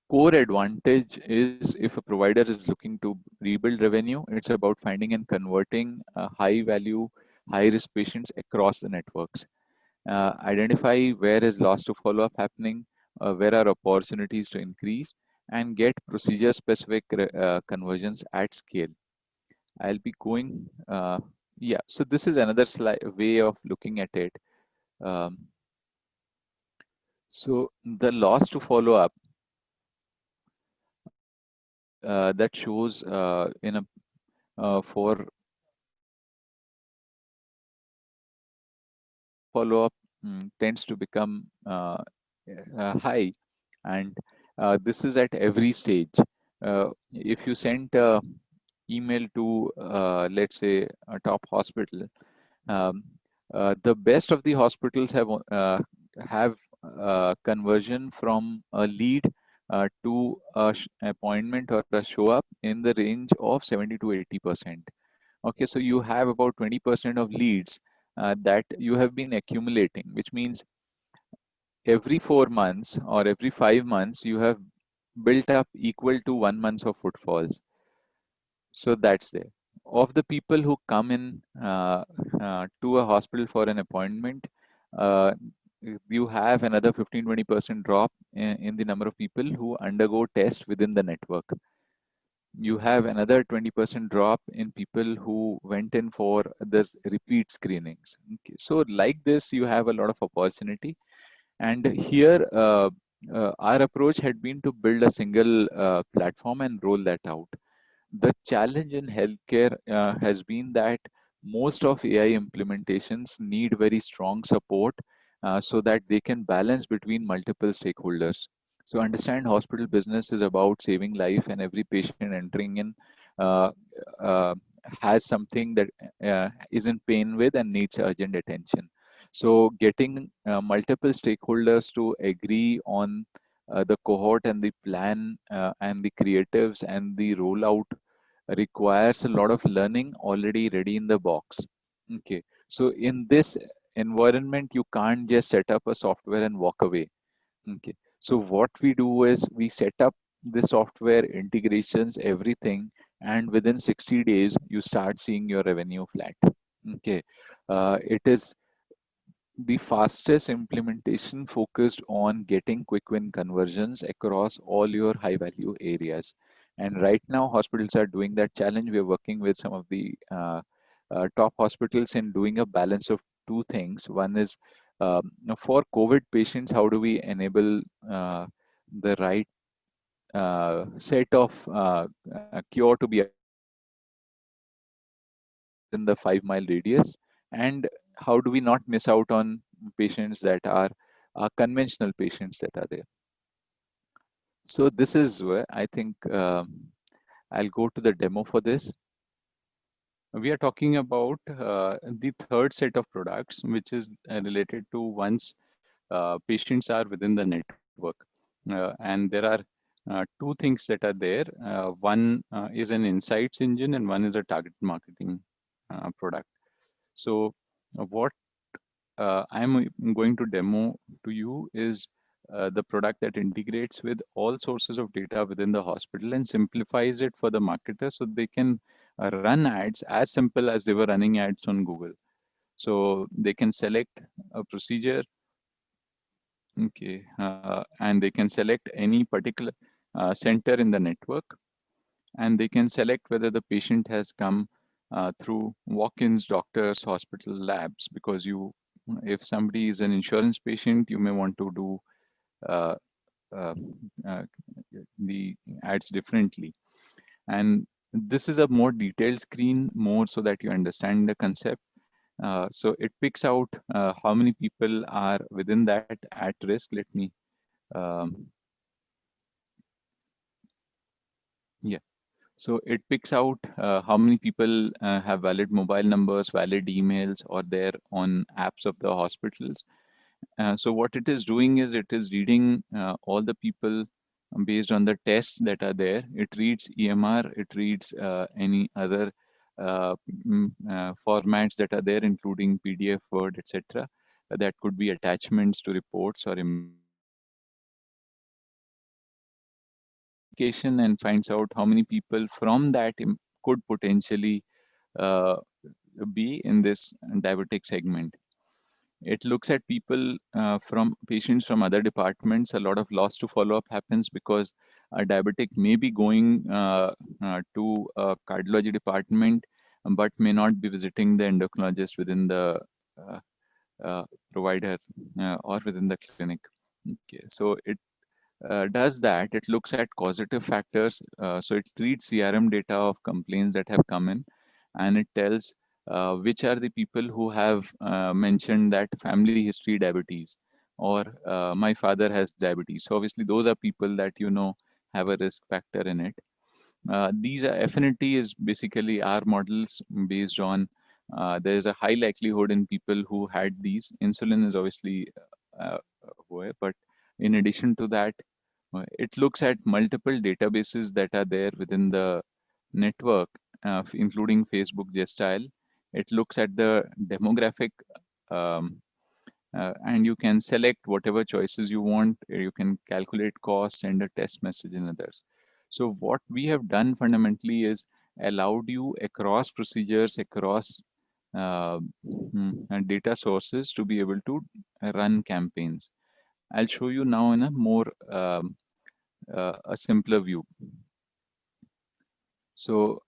core advantage is if a provider is looking to rebuild revenue, it's about finding and converting high value, high risk patients across the networks. Identify where is loss to follow up happening, where are opportunities to increase, and get procedure specific conversions at scale. I'll be going, yeah, so this is another way of looking at it. Um, so the loss to follow up that shows in a for follow-up tends to become high, and this is at every stage. If you send a email to, let's say, a top hospital, um, the best of the hospitals have conversion from a lead to a appointment or a show up in the range of 70 to 80%. Okay, so you have about 20% of leads that you have been accumulating, which means every 4 months or every 5 months you have built up equal to 1 month of footfalls. So that's there. Of the people who come in to a hospital for an appointment, uh, you have another 15-20% drop in the number of people who undergo tests within the network. You have another 20% drop in people who went in for this repeat screenings. Okay. So like this, you have a lot of opportunity. And here, our approach had been to build a single platform and roll that out. The challenge in healthcare has been that most of AI implementations need very strong support so that they can balance between multiple stakeholders. So understand hospital business is about saving life, and every patient entering in uh, uh, has something that is in pain with and needs urgent attention. So getting multiple stakeholders to agree on the cohort and the plan and the creatives and the rollout requires a lot of learning already ready in the box. Okay. So in this environment, you can't just set up a software and walk away. Okay. So what we do is we set up the software integrations, everything, and within 60 days, you start seeing your revenue flat. Okay. It is the fastest implementation focused on getting quick win conversions across all your high value areas. And right now, hospitals are doing that challenge. We're working with some of the top hospitals in doing a balance of two things. One is for COVID patients, how do we enable the right set of cure to be within the 5 mile radius, and how do we not miss out on patients that are conventional patients that are there. So this is where I think I'll go to the demo for this. We are talking about the third set of products, which is related to once patients are within the network. And there are two things that are there. One is an insights engine, and one is a target marketing product. So what I'm going to demo to you is the product that integrates with all sources of data within the hospital and simplifies it for the marketer so they can run ads as simple as they were running ads on Google. So they can select a procedure, okay, and they can select any particular center in the network, and they can select whether the patient has come through walk-ins, doctors, hospital labs, because if somebody is an insurance patient, you may want to do uh, uh, uh, the ads differently. And this is a more detailed screen, more so that you understand the concept. So it picks out how many people are within that at risk. Let me, um, yeah. So it picks out how many people have valid mobile numbers, valid emails, or they're on apps of the hospitals. So what it is doing is it is reading all the people based on the tests that are there. It reads EMR, it reads any other formats that are there, including PDF, Word, etc. That could be attachments to reports or stratification and finds out how many people from that could potentially uh, be in this diabetic segment. It looks at people from patients from other departments. A lot of loss to follow up happens because a diabetic may be going to a cardiology department, but may not be visiting the endocrinologist within the uh, uh, provider or within the clinic. Okay, so it does that. It looks at causative factors. So it reads CRM data of complaints that have come in, and it tells which are the people who have mentioned that family history diabetes, or my father has diabetes. So obviously those are people that have a risk factor in it. These are affinity is basically our models based on there is a high likelihood in people who had these. Insulin is obviously but in addition to that, it looks at multiple databases that are there within the network, including Facebook Gestile. It looks at the demographic, um, and you can select whatever choices you want. You can calculate costs, send a test message, and others. So what we have done fundamentally is allowed you across procedures, across data sources to be able to run campaigns. I'll show you now in a more a simpler view. So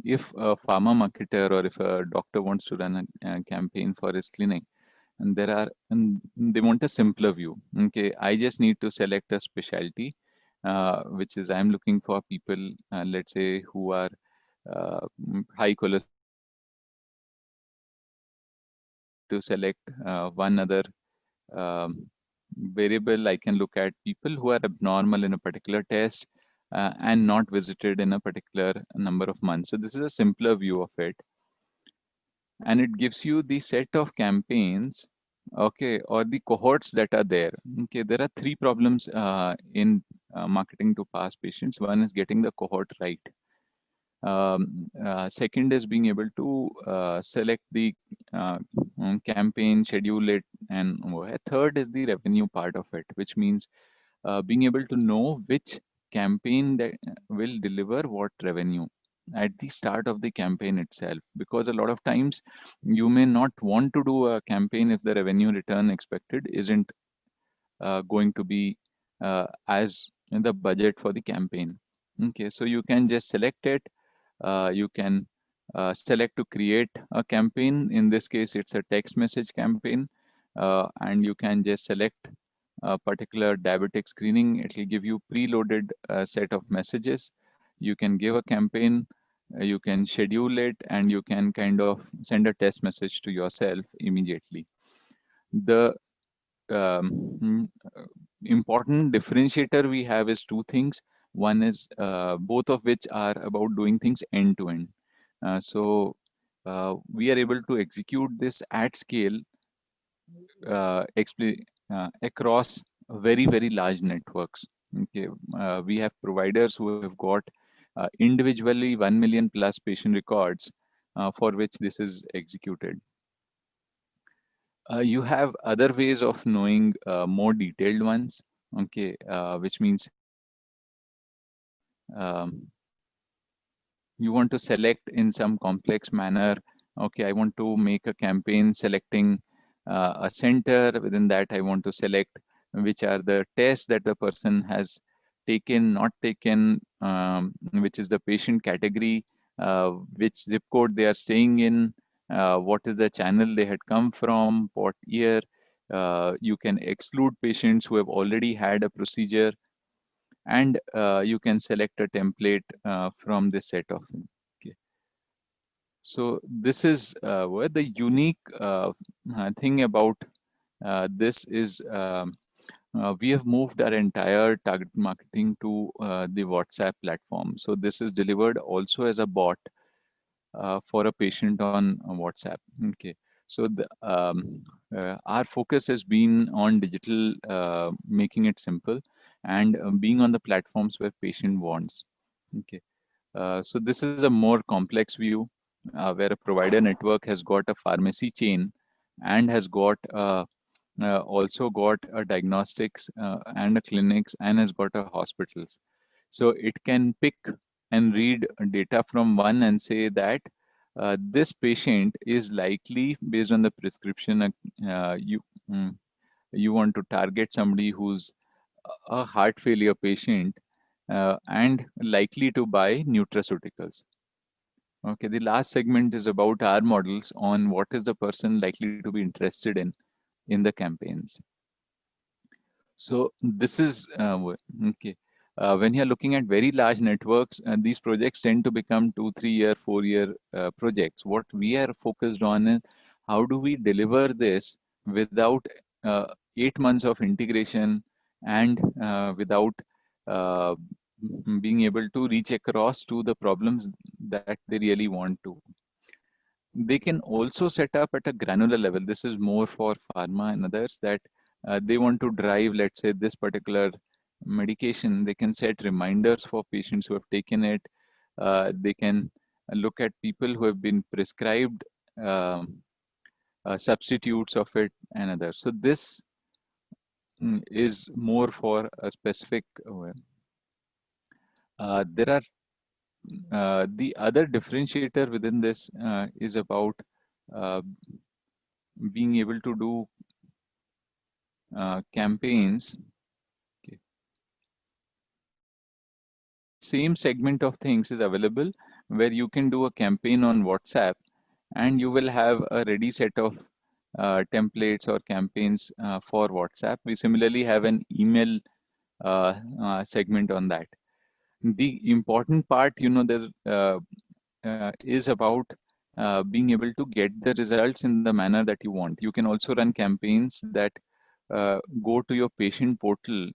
if a pharma marketer or if a doctor wants to run a campaign for his clinic, and they want a simpler view. Okay, I just need to select a specialty, which is I'm looking for people, let's say, who are high cholesterol. To select one other um, variable, I can look at people who are abnormal in a particular test and not visited in a particular number of months. So this is a simpler view of it. And it gives you the set of campaigns, okay, or the cohorts that are there. Okay, there are three problems in marketing to past patients. One is getting the cohort right. Second is being able to select the campaign, schedule it, and third is the revenue part of it, which means being able to know which campaign that will deliver what revenue at the start of the campaign itself. Because a lot of times you may not want to do a campaign if the revenue return expected isn't going to be as in the budget for the campaign. Okay, so you can just select it. You can select to create a campaign. In this case, it's a text message campaign, and you can just select a particular diabetic screening. It will give you preloaded set of messages. You can give a campaign, you can schedule it, and you can kind of send a test message to yourself immediately. The important differentiator we have is two things. One is both of which are about doing things end to end. So we are able to execute this at scale across very, very large networks. Okay, we have providers who have got individually 1 million plus patient records for which this is executed. You have other ways of knowing more detailed ones, okay, which means um, you want to select in some complex manner. Okay, I want to make a campaign selecting a center. Within that, I want to select which are the tests that the person has taken, not taken, which is the patient category, which zip code they are staying in, what is the channel they had come from, what year. You can exclude patients who have already had a procedure, and you can select a template from this set of. Okay. So this is where the unique thing about this is we have moved our entire target marketing to the WhatsApp platform. So this is delivered also as a bot for a patient on WhatsApp. Okay. So our focus has been on digital, making it simple, and being on the platforms where patient wants. Okay. So this is a more complex view where a provider network has got a pharmacy chain and has got also got a diagnostics and a clinics and has got a hospitals. So it can pick and read data from one and say that this patient is likely, based on the prescription, mm, you want to target somebody who's a heart failure patient and likely to buy nutraceuticals. Okay, the last segment is about our models on what is the person likely to be interested in the campaigns. So this is okay. When you're looking at very large networks, these projects tend to become 2, 3 year, 4 year projects. What we are focused on is how do we deliver this without 8 months of integration and without uh, being able to reach across to the problems that they really want to. They can also set up at a granular level. This is more for pharma and others that they want to drive, let's say, this particular medication. They can set reminders for patients who have taken it. They can look at people who have been prescribed substitutes of it and others. So this is more for a specific. There are the other differentiator within this is about uh, being able to do campaigns. Okay. Same segment of things is available where you can do a campaign on WhatsApp and you will have a ready set of templates or campaigns for WhatsApp. We similarly have an email segment on that. The important part, there is about being able to get the results in the manner that you want. You can also run campaigns that go to your patient portal.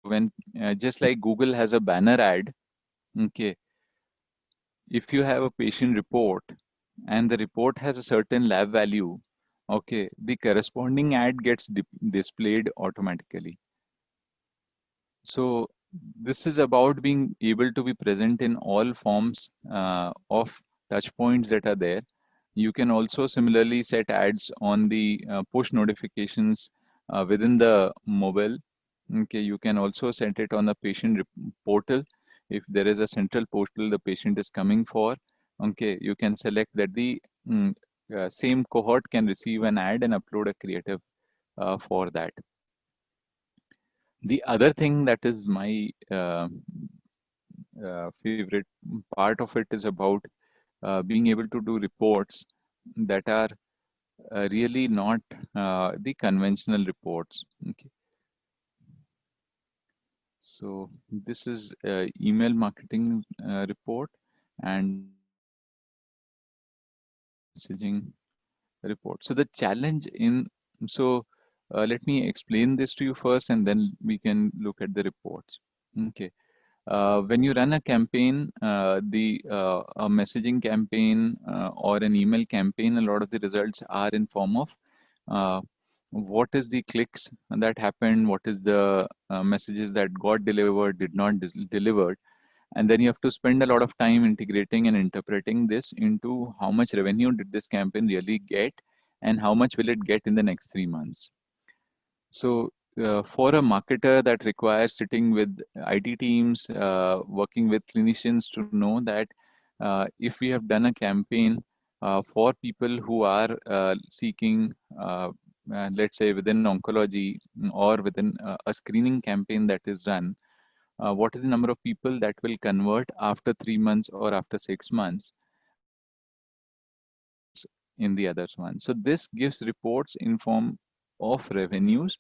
When just like Google has a banner ad, okay, if you have a patient report and the report has a certain lab value, okay, the corresponding ad gets displayed automatically. So this is about being able to be present in all forms of touch points that are there. You can also similarly set ads on the push notifications within the mobile. Okay, you can also set it on the patient portal. If there is a central portal the patient is coming for, okay, you can select that the same cohort can receive an ad and upload a creative for that. The other thing that is my favorite part of it is about being able to do reports that are really not the conventional reports. Okay. So this is email marketing report and messaging report. So the challenge in, so let me explain this to you first and then we can look at the reports. Okay. When you run a campaign, a messaging campaign or an email campaign, a lot of the results are in form of uh, what is the clicks that happened, what is the messages that got delivered, did not delivered, and then you have to spend a lot of time integrating and interpreting this into how much revenue did this campaign really get and how much will it get in the next 3 months. So for a marketer, that requires sitting with IT teams, working with clinicians to know that if we have done a campaign for people who are seeking, let's say within oncology or within a screening campaign that is run, what is the number of people that will convert after 3 months or after 6 months in the other one. So this gives reports in form of revenues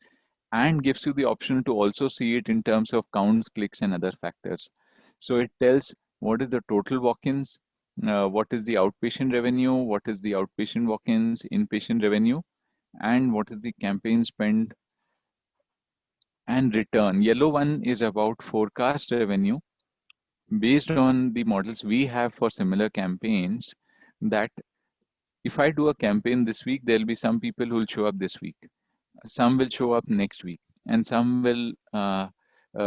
and gives you the option to also see it in terms of counts, clicks, and other factors. So it tells what is the total walk-ins, what is the outpatient revenue, what is the outpatient walk-ins, inpatient revenue, and what is the campaign spend and return. Yellow one is about forecast revenue based on the models we have for similar campaigns, that if I do a campaign this week, there'll be some people who will show up this week. Some will show up next week and some will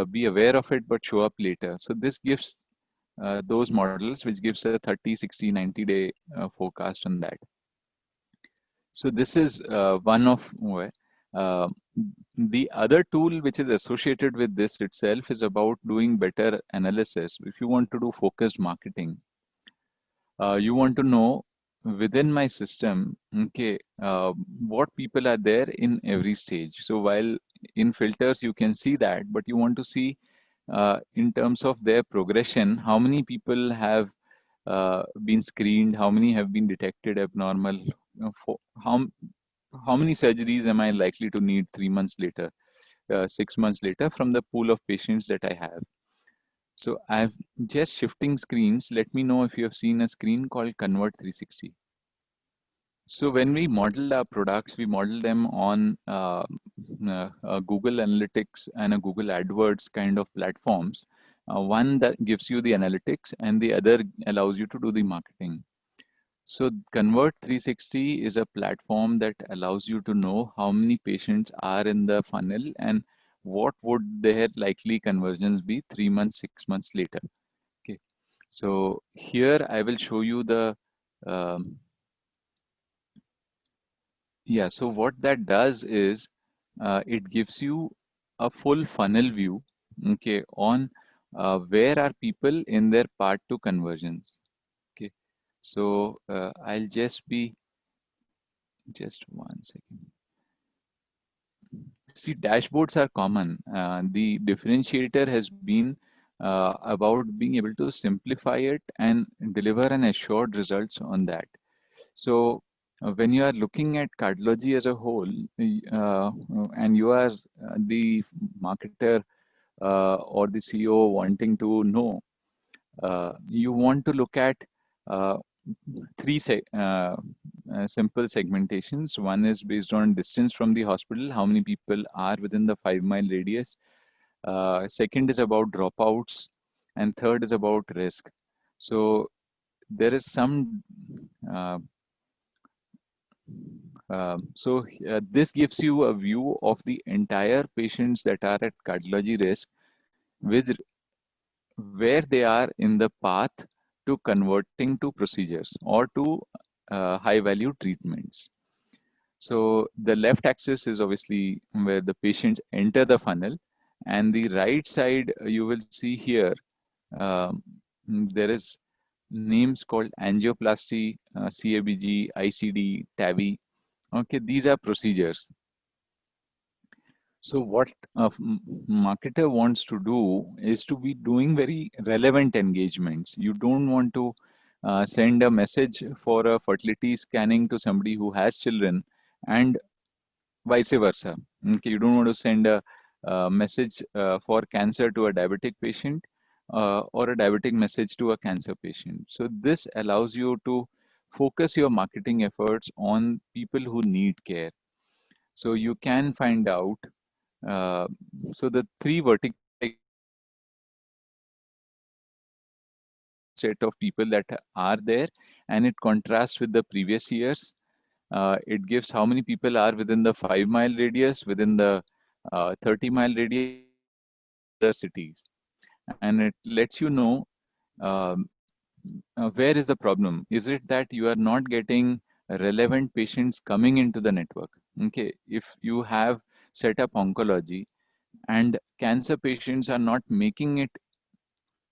be aware of it but show up later. So this gives those models which gives a 30, 60, 90-day forecast on that. So this is one of Uh, the other tool which is associated with this itself is about doing better analysis. If you want to do focused marketing, you want to know within my system, okay, what people are there in every stage. So while in filters you can see that, but you want to see in terms of their progression, how many people have been screened, how many have been detected abnormal, for how many surgeries am I likely to need 3 months later, 6 months later from the pool of patients that I have. So I've just shifting screens. Let me know if you have seen a screen called Convert 360. So when we model our products, we model them on Google Analytics and a Google AdWords kind of platforms. One that gives you the analytics and the other allows you to do the marketing. So Convert 360 is a platform that allows you to know how many patients are in the funnel and what would their likely conversions be 3 months, 6 months later. Okay. So here I will show you the um, yeah. So what that does is it gives you a full funnel view, okay, on where are people in their part to conversions. Okay. So I'll just be just 1 second. See, dashboards are common. The differentiator has been about being able to simplify it and deliver an assured results on that. So when you are looking at cardiology as a whole, and you are the marketer or the CEO wanting to know, you want to look at uh, simple segmentations. One is based on distance from the hospital, how many people are within the 5 mile radius. Second is about dropouts, and third is about risk. So there is some uh, this gives you a view of the entire patients that are at cardiology risk with where they are in the path to converting to procedures or to high value treatments. So the left axis is obviously where the patients enter the funnel, and the right side you will see here um, there is names called angioplasty, CABG, ICD, TAVI. Okay, these are procedures. So what a marketer wants to do is to be doing very relevant engagements. You don't want to send a message for a fertility scanning to somebody who has children and vice versa. Okay, you don't want to send a message for cancer to a diabetic patient or a diabetic message to a cancer patient. So this allows you to focus your marketing efforts on people who need care. So you can find out uh, so the three vertical set of people that are there, and it contrasts with the previous years. It gives how many people are within the 5 mile radius, within the 30 mile radius, the cities, and it lets you know um, where is the problem. Is it that you are not getting relevant patients coming into the network? Okay, if you have set up oncology and cancer patients are not making it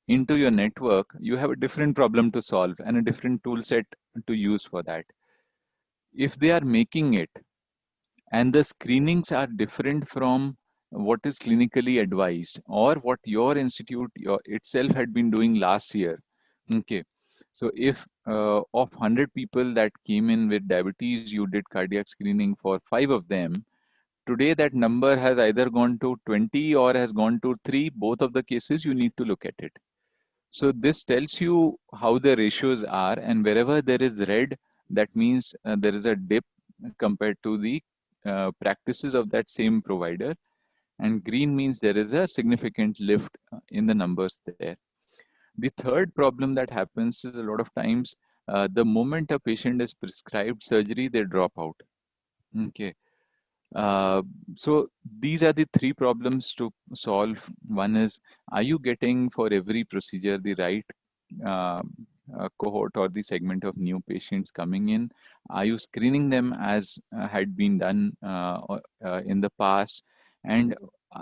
into your network, you have a different problem to solve and a different tool set to use for that. If they are making it and the screenings are different from what is clinically advised or what your institute itself had been doing last year, okay, so if of 100 people that came in with diabetes, you did cardiac screening for 5 of them. Today that number has either gone to 20 or has gone to 3. Both of the cases you need to look at it. So this tells you how the ratios are, and wherever there is red, that means there is a dip compared to the practices of that same provider, and green means there is a significant lift in the numbers there. The third problem that happens is a lot of times the moment a patient is prescribed surgery, they drop out. Okay. Uh, so these are the three problems to solve. One is, are you getting for every procedure the right uh, cohort or the segment of new patients coming in? Are you screening them as had been done in the past? And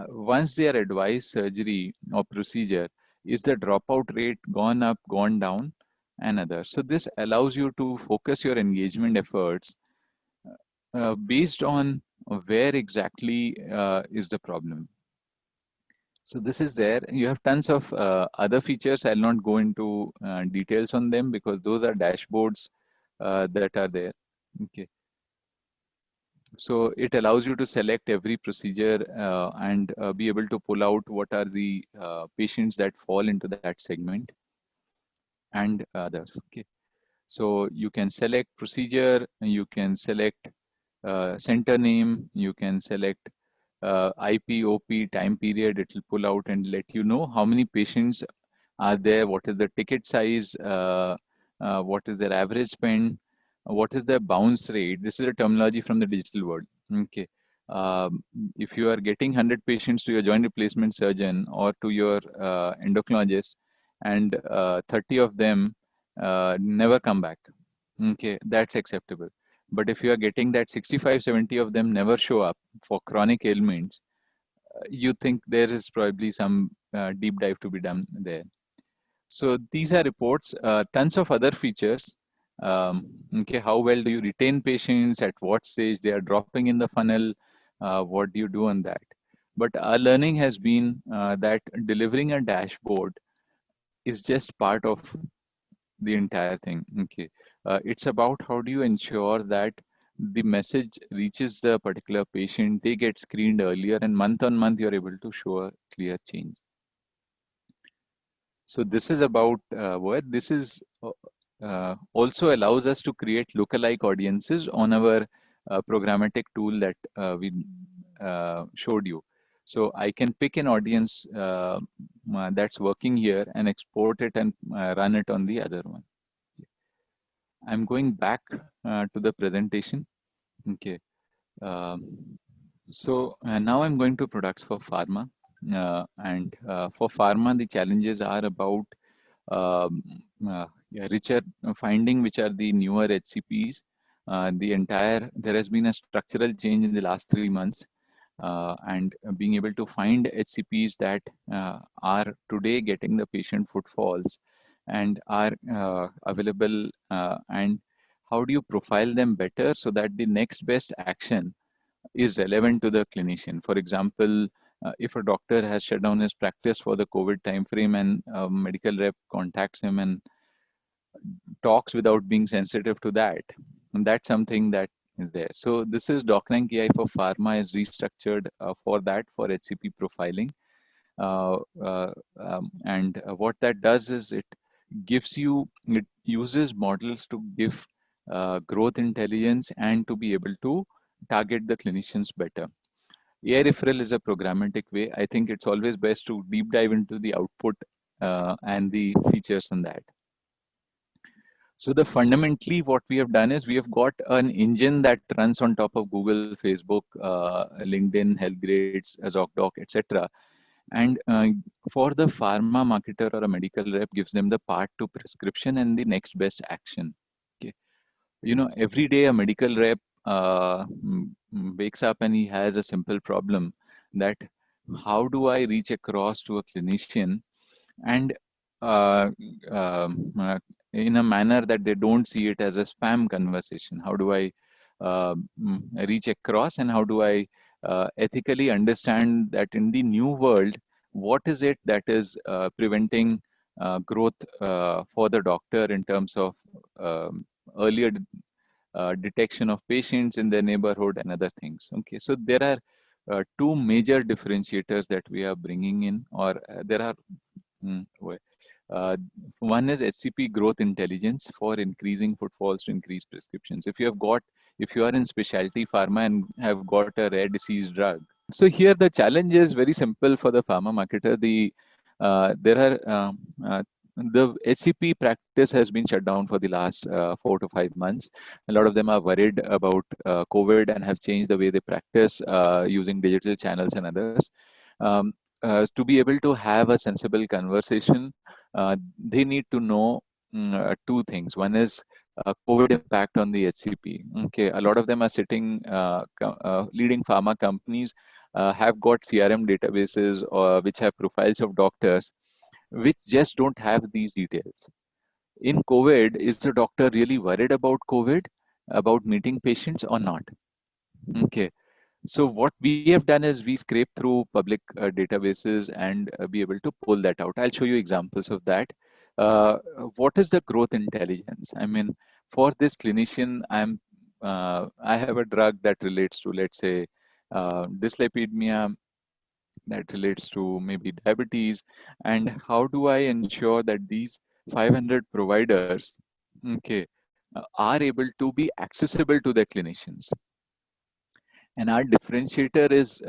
once they are advised surgery or procedure, is the dropout rate gone up, gone down, and others? So this allows you to focus your engagement efforts based on where exactly is the problem. So this is there. You have tons of other features. I'll not go into details on them because those are dashboards that are there. Okay. So it allows you to select every procedure and be able to pull out what are the patients that fall into that segment and others. Okay. So you can select procedure, you can select center name, you can select IP, OP, time period. It will pull out and let you know how many patients are there, what is the ticket size, what is their average spend, what is their bounce rate. This is a terminology from the digital world. Okay. If you are getting 100 patients to your joint replacement surgeon or to your endocrinologist, and 30 of them never come back, okay, that's acceptable. But if you are getting that 65, 70 of them never show up for chronic ailments, you think there is probably some deep dive to be done there. So these are reports, tons of other features. Okay, how well do you retain patients? At what stage they are dropping in the funnel? What do you do on that? But our learning has been that delivering a dashboard is just part of the entire thing. Okay, it's about how do you ensure that the message reaches the particular patient, they get screened earlier, and month on month you're able to show a clear change. So this is about what this is also allows us to create lookalike audiences on our programmatic tool that we showed you. So I can pick an audience that's working here and export it and run it on the other one. I'm going back to the presentation. Okay. Now I'm going to products for pharma. For pharma, the challenges are about um, richer finding which are the newer HCPs. There has been a structural change in the last 3 months, and being able to find HCPs that are today getting the patient footfalls and are available, and how do you profile them better so that the next best action is relevant to the clinician. For example, if a doctor has shut down his practice for the COVID timeframe and a medical rep contacts him and talks without being sensitive to that, and that's something that is there. So this is DocRank AI for Pharma is restructured for that, for HCP profiling. What that does is it uses models to give growth intelligence and to be able to target the clinicians better. AI referral is a programmatic way. I think it's always best to deep dive into the output and the features on that. So fundamentally what we have done is we have got an engine that runs on top of Google, Facebook, LinkedIn, HealthGrades, ZocDoc, etc. And for the pharma marketer or a medical rep gives them the path to prescription and the next best action. Okay. You know, every day a medical rep wakes up and he has a simple problem that how do I reach across to a clinician and uh, uh, in a manner that they don't see it as a spam conversation. How do I reach across, and how do I ethically understand that in the new world, what is it that is preventing growth for the doctor in terms of earlier detection of patients in their neighborhood and other things. Okay, so there are two major differentiators that we are bringing in, or there are one is HCP growth intelligence for increasing footfalls to increase prescriptions. If you are in specialty pharma and have got a rare disease drug, so here the challenge is very simple for the pharma marketer. The HCP practice has been shut down for the last 4 to 5 months. A lot of them are worried about COVID and have changed the way they practice using digital channels and others. To be able to have a sensible conversation, they need to know two things. One is COVID impact on the HCP. Okay, a lot of them are sitting, leading pharma companies have got CRM databases or which have profiles of doctors, which just don't have these details. In COVID, is the doctor really worried about COVID, about meeting patients or not? Okay. So what we have done is we scrape through public databases and be able to pull that out. I'll show you examples of that. Uh, what is the growth intelligence? I mean, for this clinician, I have a drug that relates to, let's say, dyslipidemia, that relates to maybe diabetes, and how do I ensure that these 500 providers, okay, are able to be accessible to the clinicians? And our differentiator is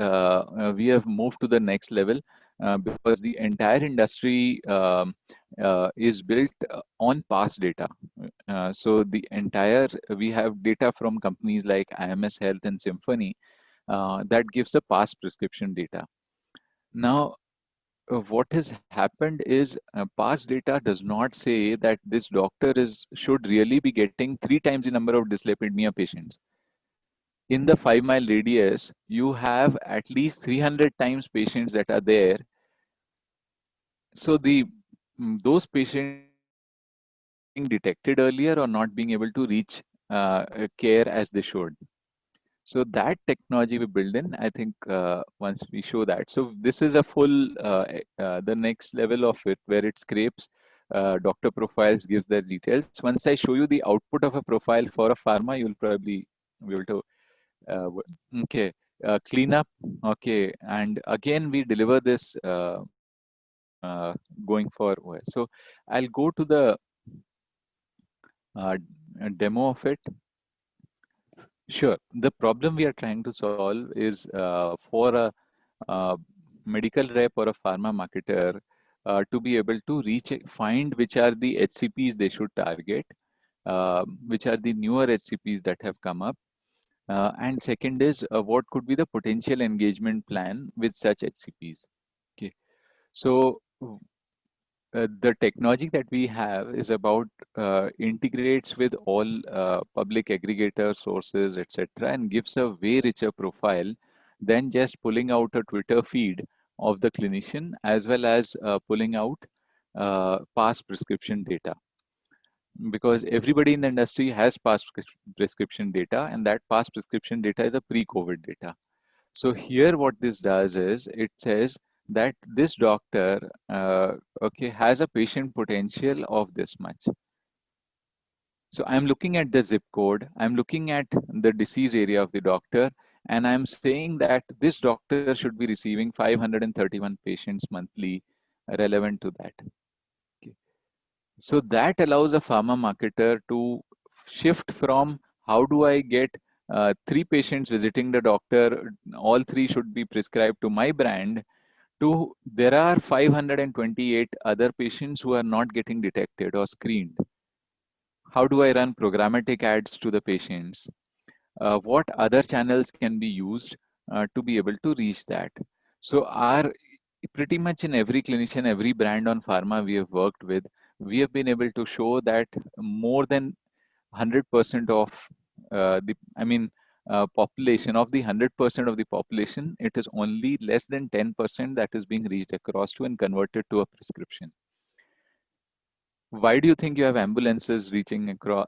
we have moved to the next level because the entire industry is built on past data. So the entire, we have data from companies like IMS Health and Symphony that gives the past prescription data. Now, what has happened is past data does not say that this doctor should really be getting 3 times the number of dyslipidemia patients. In the 5 mile radius, you have at least 300 times patients that are there. So those patients being detected earlier or not being able to reach care as they should. So that technology we build in, I think once we show that. So this is a full, the next level of it where it scrapes doctor profiles, gives their details. Once I show you the output of a profile for a pharma, you'll probably be able to okay, cleanup. Okay, and again we deliver this going forward. So I'll go to the uh, demo of it. Sure. The problem we are trying to solve is for a medical rep or a pharma marketer to be able to find which are the HCPs they should target, which are the newer HCPs that have come up. And second is what could be the potential engagement plan with such HCPs. Okay, so the technology that we have is about integrates with all public aggregator sources, etc., and gives a way richer profile than just pulling out a Twitter feed of the clinician as well as pulling out past prescription data, because everybody in the industry has past prescription data, and that past prescription data is a pre-COVID data. So here what this does is it says that this doctor okay, has a patient potential of this much. So I'm looking at the zip code, I'm looking at the disease area of the doctor, and I'm saying that this doctor should be receiving 531 patients monthly relevant to that. Okay. So that allows a pharma marketer to shift from how do I get 3 patients visiting the doctor, all 3 should be prescribed to my brand, to there are 528 other patients who are not getting detected or screened. How do I run programmatic ads to the patients? What other channels can be used to be able to reach that? So our pretty much in every clinician, every brand on pharma we have worked with, we have been able to show that more than 100% of population, of the 100% of the population, it is only less than 10% that is being reached across to and converted to a prescription. Why do you think you have ambulances reaching across,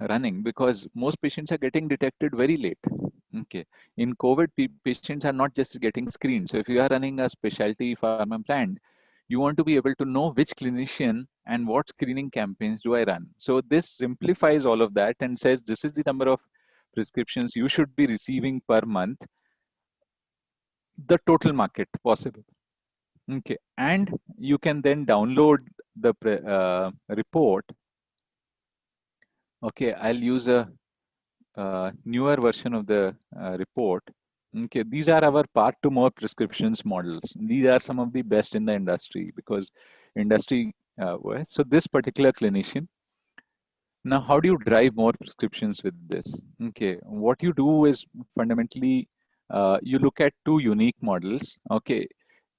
running? Because most patients are getting detected very late. Okay. In COVID, patients are not just getting screened. So if you are running a specialty pharma brand, you want to be able to know which clinician and what screening campaigns do I run. So this simplifies all of that and says this is the number of prescriptions you should be receiving per month, the total market possible. Okay, and you can then download the report. Okay, I'll use a newer version of the report. Okay, these are our part to more prescriptions models. These are some of the best in the industry because industry so this particular clinician. Now, how do you drive more prescriptions with this? Okay, what you do is fundamentally you look at 2 unique models. Okay,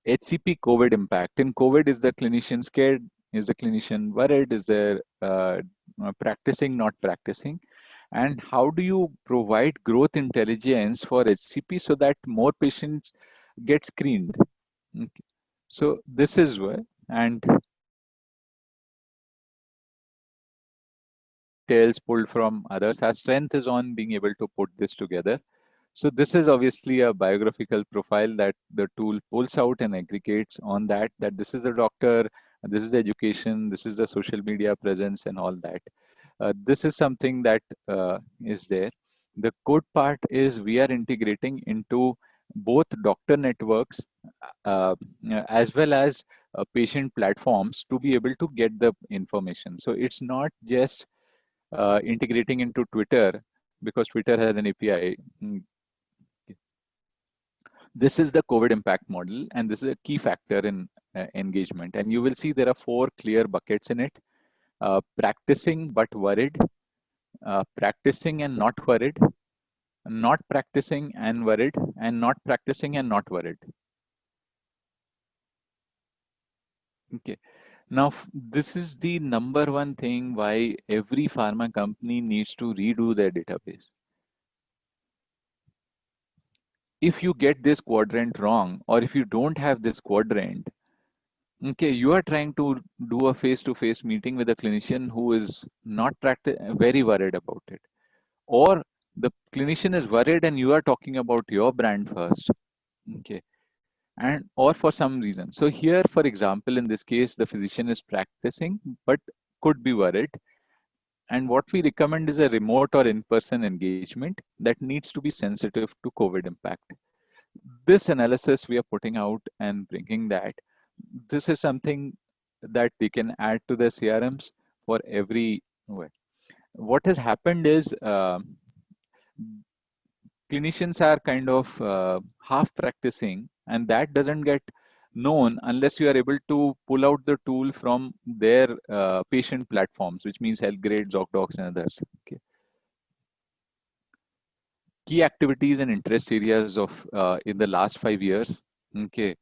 HCP COVID impact. In COVID, is the clinician scared? Is the clinician worried? Is there practicing, not practicing? And how do you provide growth intelligence for HCP so that more patients get screened? Okay. So this is where, and details pulled from others. Our strength is on being able to put this together. So this is obviously a biographical profile that the tool pulls out and aggregates on that this is the doctor, this is the education, this is the social media presence and all that. This is something that is there. The good part is we are integrating into both doctor networks uh, as well as patient platforms to be able to get the information. So it's not just integrating into Twitter because Twitter has an API. This is the COVID impact model, and this is a key factor in engagement. And you will see there are 4 clear buckets in it. Practicing but worried, practicing and not worried, not practicing and worried, and not practicing and not worried. Okay. Now, this is the number one thing why every pharma company needs to redo their database. If you get this quadrant wrong, or if you don't have this quadrant, okay, you are trying to do a face-to-face meeting with a clinician who is not very worried about it, or the clinician is worried and you are talking about your brand first, okay, and or for some reason. So here, for example, in this case, the physician is practicing but could be worried. And what we recommend is a remote or in-person engagement that needs to be sensitive to COVID impact. This analysis we are putting out and bringing that. This is something that they can add to the CRMs for every way. What has happened is clinicians are kind of half practicing, and that doesn't get known unless you are able to pull out the tool from their patient platforms, which means HealthGrade, ZocDocs, and others. Okay. Key activities and interest areas of in the last 5 years. Okay.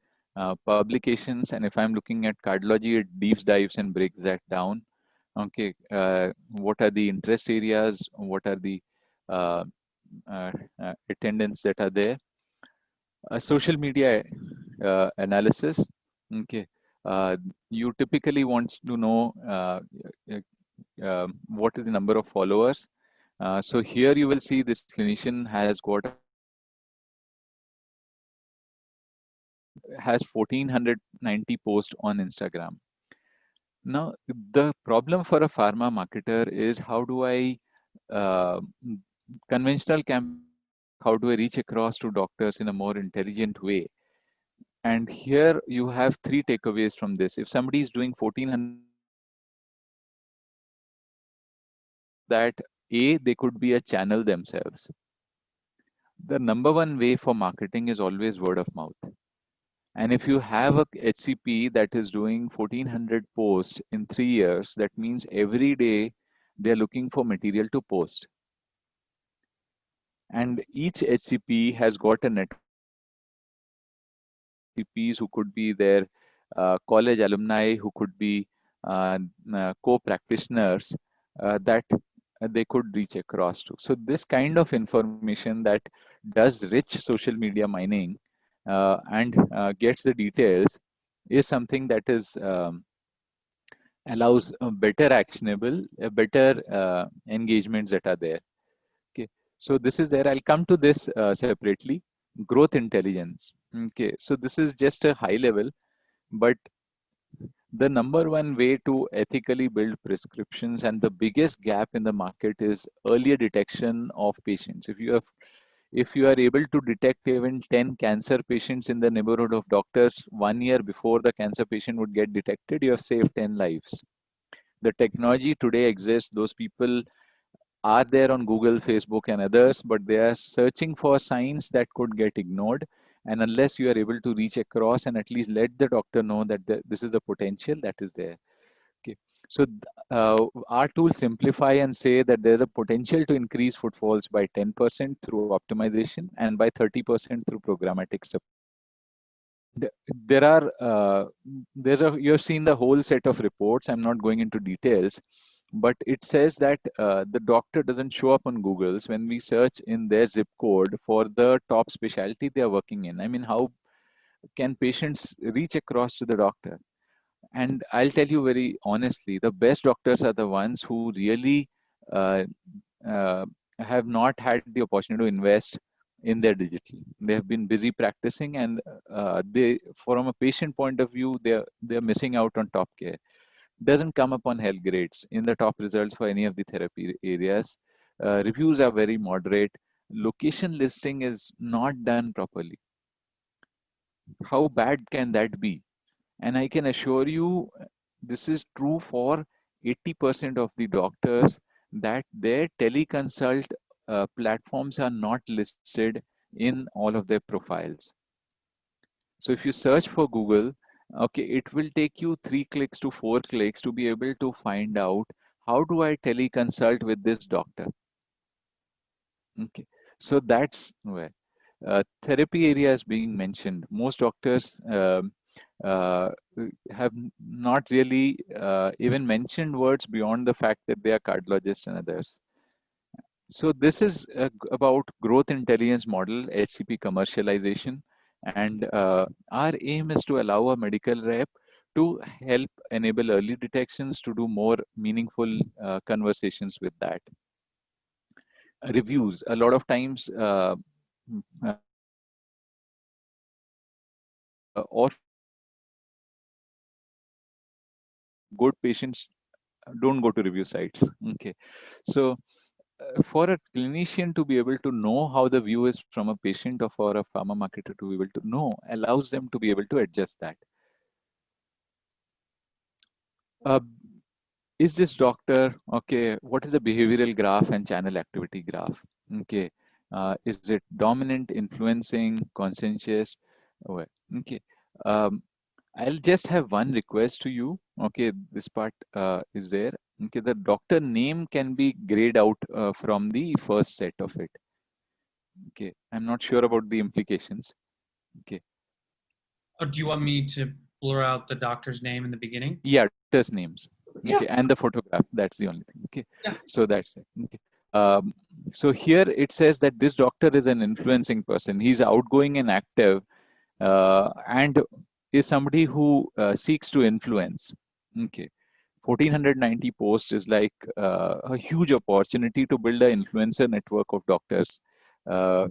Publications, and if I'm looking at cardiology, it deep dives and breaks that down. Okay. What are the interest areas? What are the uh, attendance that are there? Social media analysis. Okay. You typically want to know what is the number of followers. So here you will see this clinician has 1490 posts on Instagram. Now, the problem for a pharma marketer is how do I uh, conventional camp, how do I reach across to doctors in a more intelligent way? And here you have 3 takeaways from this. If somebody is doing 1400, that they could be a channel themselves. The number one way for marketing is always word of mouth. And if you have a HCP that is doing 1400 posts in 3 years, that means every day they're looking for material to post. And each HCP has got a network of HCPs who could be their college alumni, who could be co-practitioners that they could reach across to. So this kind of information that does rich social media mining and gets the details is something that is allows better actionable, better engagements that are there. Okay, so this is there. I'll come to this separately. Growth intelligence. Okay, so this is just a high level, but the number one way to ethically build prescriptions and the biggest gap in the market is earlier detection of patients. If you are able to detect even 10 cancer patients in the neighborhood of doctors 1 year before the cancer patient would get detected, you have saved 10 lives. The technology today exists. Those people are there on Google, Facebook, and others, but they are searching for signs that could get ignored. And unless you are able to reach across and at least let the doctor know that this is the potential that is there. Okay. So our tools simplify and say that there's a potential to increase footfalls by 10% through optimization and by 30% through programmatic support. There are you've seen the whole set of reports. I'm not going into details, but it says that the doctor doesn't show up on Google's when we search in their zip code for the top specialty they are working in. I mean, how can patients reach across to the doctor? And I'll tell you very honestly, the best doctors are the ones who really uh, uh, have not had the opportunity to invest in their digital. They have been busy practicing, and from a patient point of view, they're missing out on top care. Doesn't come up on health grades in the top results for any of the therapy areas. Reviews are very moderate. Location listing is not done properly. How bad can that be? And I can assure you, this is true for 80% of the doctors, that their teleconsult platforms are not listed in all of their profiles. So if you search for Google, okay, it will take you 3 clicks to 4 clicks to be able to find out how do I teleconsult with this doctor. Okay, so that's where therapy area is being mentioned. Most doctors uh, have not really even mentioned words beyond the fact that they are cardiologists and others. So this is about growth intelligence model, HCP commercialization, and our aim is to allow a medical rep to help enable early detections, to do more meaningful conversations with that. Reviews, a lot of times, or good patients don't go to review sites. Okay, so for a clinician to be able to know how the view is from a patient, or for a pharma marketer to be able to know, allows them to be able to adjust that. Uh, is this doctor okay? What is the behavioral graph and channel activity graph? Okay, is it dominant, influencing, conscientious? Oh, okay. Um, I'll just have one request to you. Okay, this part is there. Okay, the doctor name can be grayed out from the first set of it. Okay, I'm not sure about the implications. Okay, Oh, do you want me to blur out the doctor's name in the beginning? yeah, doctors' names. Yeah. Okay, and the photograph. That's the only thing. Okay, Yeah. so that's it. Okay. So here it says that this doctor is an influencing person. He's outgoing and active, and is somebody who seeks to influence. Okay, 1490 posts is like a huge opportunity to build an influencer network of doctors. Uh,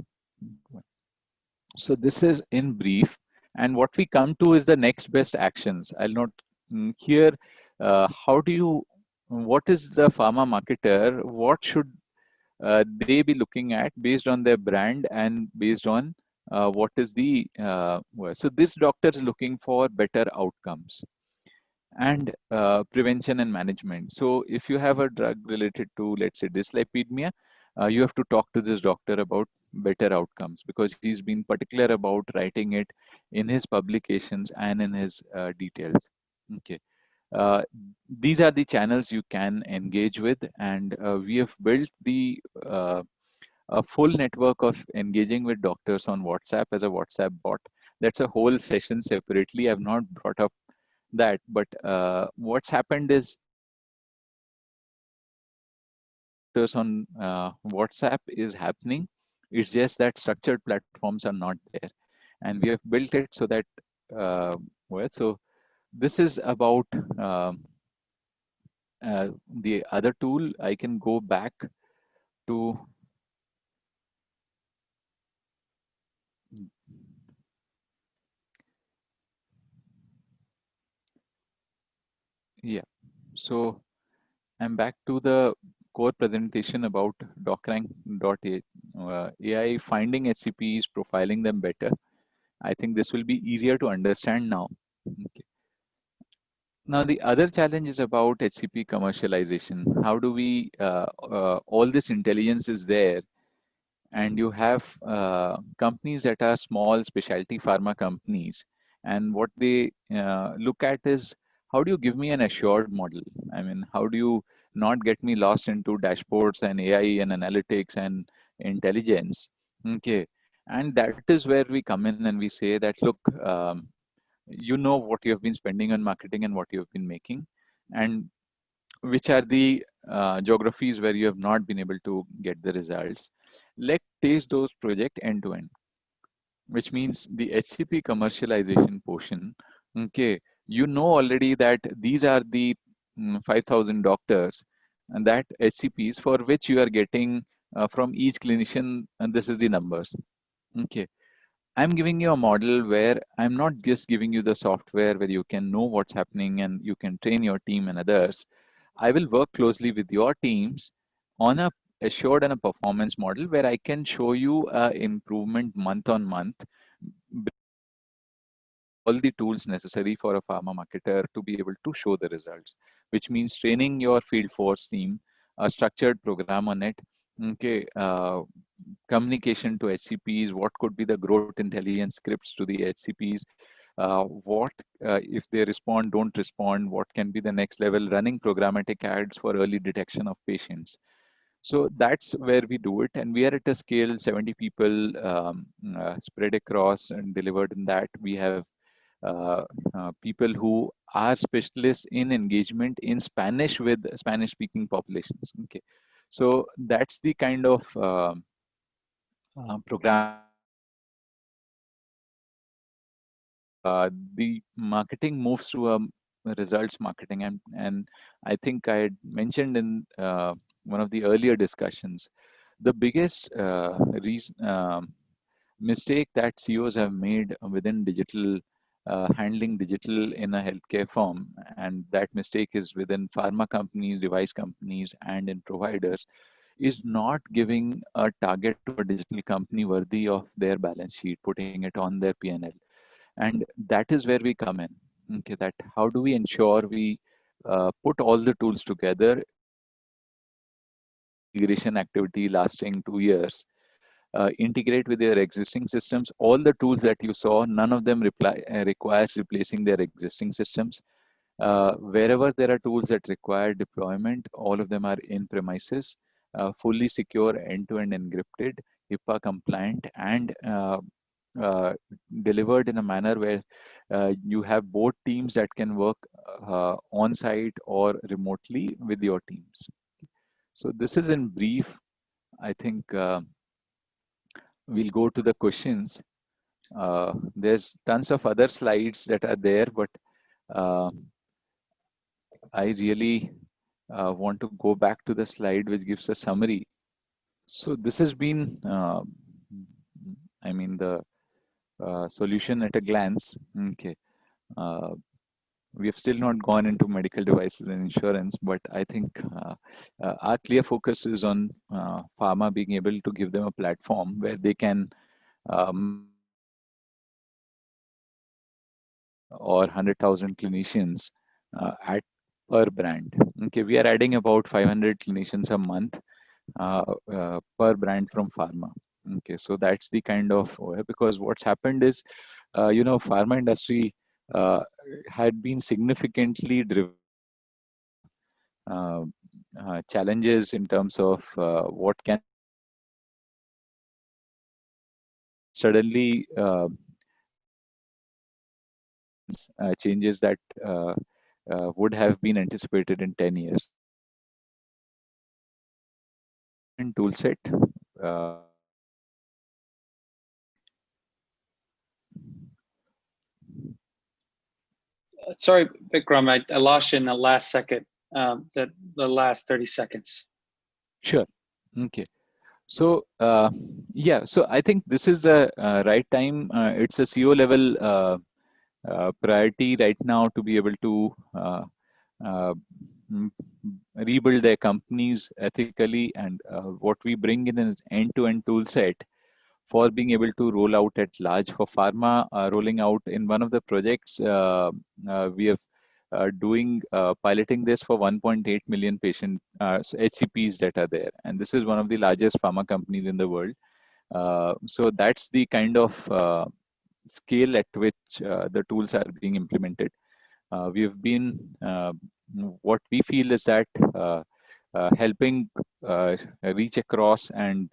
so this is in brief, and what we come to is the next best actions. I'll not here. How do you? What is the pharma marketer? What should they be looking at based on their brand and based on what is the so this doctor is looking for better outcomes and prevention and management. So if you have a drug related to, let's say, dyslipidemia, you have to talk to this doctor about better outcomes, because he's been particular about writing it in his publications and in his details. Okay. Uh, these are the channels you can engage with, and we have built a full network of engaging with doctors on WhatsApp as a WhatsApp bot. That's a whole session separately. I've not brought up that, but what's happened is on WhatsApp is happening. It's just that structured platforms are not there, and we have built it so that so this is about the other tool. I can go back to yeah. So I'm back to the core presentation about DocRank.AI, finding HCPs, profiling them better. I think this will be easier to understand now. Okay. Now, the other challenge is about HCP commercialization. How do we, all this intelligence is there, and you have companies that are small specialty pharma companies, and what they look at is, how do you give me an assured model? I mean, how do you not get me lost into dashboards and AI and analytics and intelligence? Okay, And that is where we come in and we say that, look, you know what you have been spending on marketing and what you have been making, and which are the geographies where you have not been able to get the results. Let's take those projects end to end, which means the HCP commercialization portion. Okay, you know already that these are the 5,000 doctors and that HCPs for which you are getting from each clinician, and this is the numbers. Okay, I'm giving you a model where I'm not just giving you the software where you can know what's happening and you can train your team and others. I will work closely with your teams on a assured and a performance model where I can show you improvement month on month, all the tools necessary for a pharma marketer to be able to show the results, which means training your field force team, a structured program on it. Okay, communication to HCPs, what could be the growth intelligence scripts to the HCPs, what if they respond, don't respond, what can be the next level, running programmatic ads for early detection of patients. So that's where we do it, and we are at a scale 70 people spread across and delivered in that. We have people who are specialists in engagement in Spanish with Spanish speaking populations. Okay, so that's the kind of program. The marketing moves to a results marketing, and I think I had mentioned in one of the earlier discussions, the biggest reason mistake that CEOs have made within digital, handling digital in a healthcare firm, and that mistake is within pharma companies, device companies, and in providers, is not giving a target to a digital company worthy of their balance sheet, putting it on their P&L. And that is where we come in. Okay, that how do we ensure we put all the tools together, integration activity lasting 2 years, integrate with their existing systems. All the tools that you saw, none of them requires replacing their existing systems. Wherever there are tools that require deployment, all of them are in premises, fully secure, end-to-end encrypted, HIPAA compliant, and uh, delivered in a manner where you have both teams that can work on site or remotely with your teams. So this is in brief. I think we'll go to the questions. There's tons of other slides that are there, but uh, I really want to go back to the slide which gives a summary. So this has been, I mean, the solution at a glance. Okay. We have still not gone into medical devices and insurance, but I think our clear focus is on pharma being able to give them a platform where they can or 100,000 clinicians at per brand. Okay, we are adding about 500 clinicians a month per brand from pharma. Okay, so that's the kind of, because what's happened is, pharma industry had been significantly driven uh, challenges in terms of what can suddenly changes that would have been anticipated in 10 years. And tool set. Uh, Sorry, Vikram, I lost you in the last second, the last 30 seconds. Sure. Okay. So, yeah, so I think this is the right time. It's a CEO level priority right now to be able to uh, rebuild their companies ethically. And what we bring in is end-to-end tool set for being able to roll out at large. For pharma, rolling out in one of the projects, we have doing piloting this for 1.8 million patient HCPs that are there, and this is one of the largest pharma companies in the world. So that's the kind of scale at which the tools are being implemented. We have been what we feel is that helping reach across and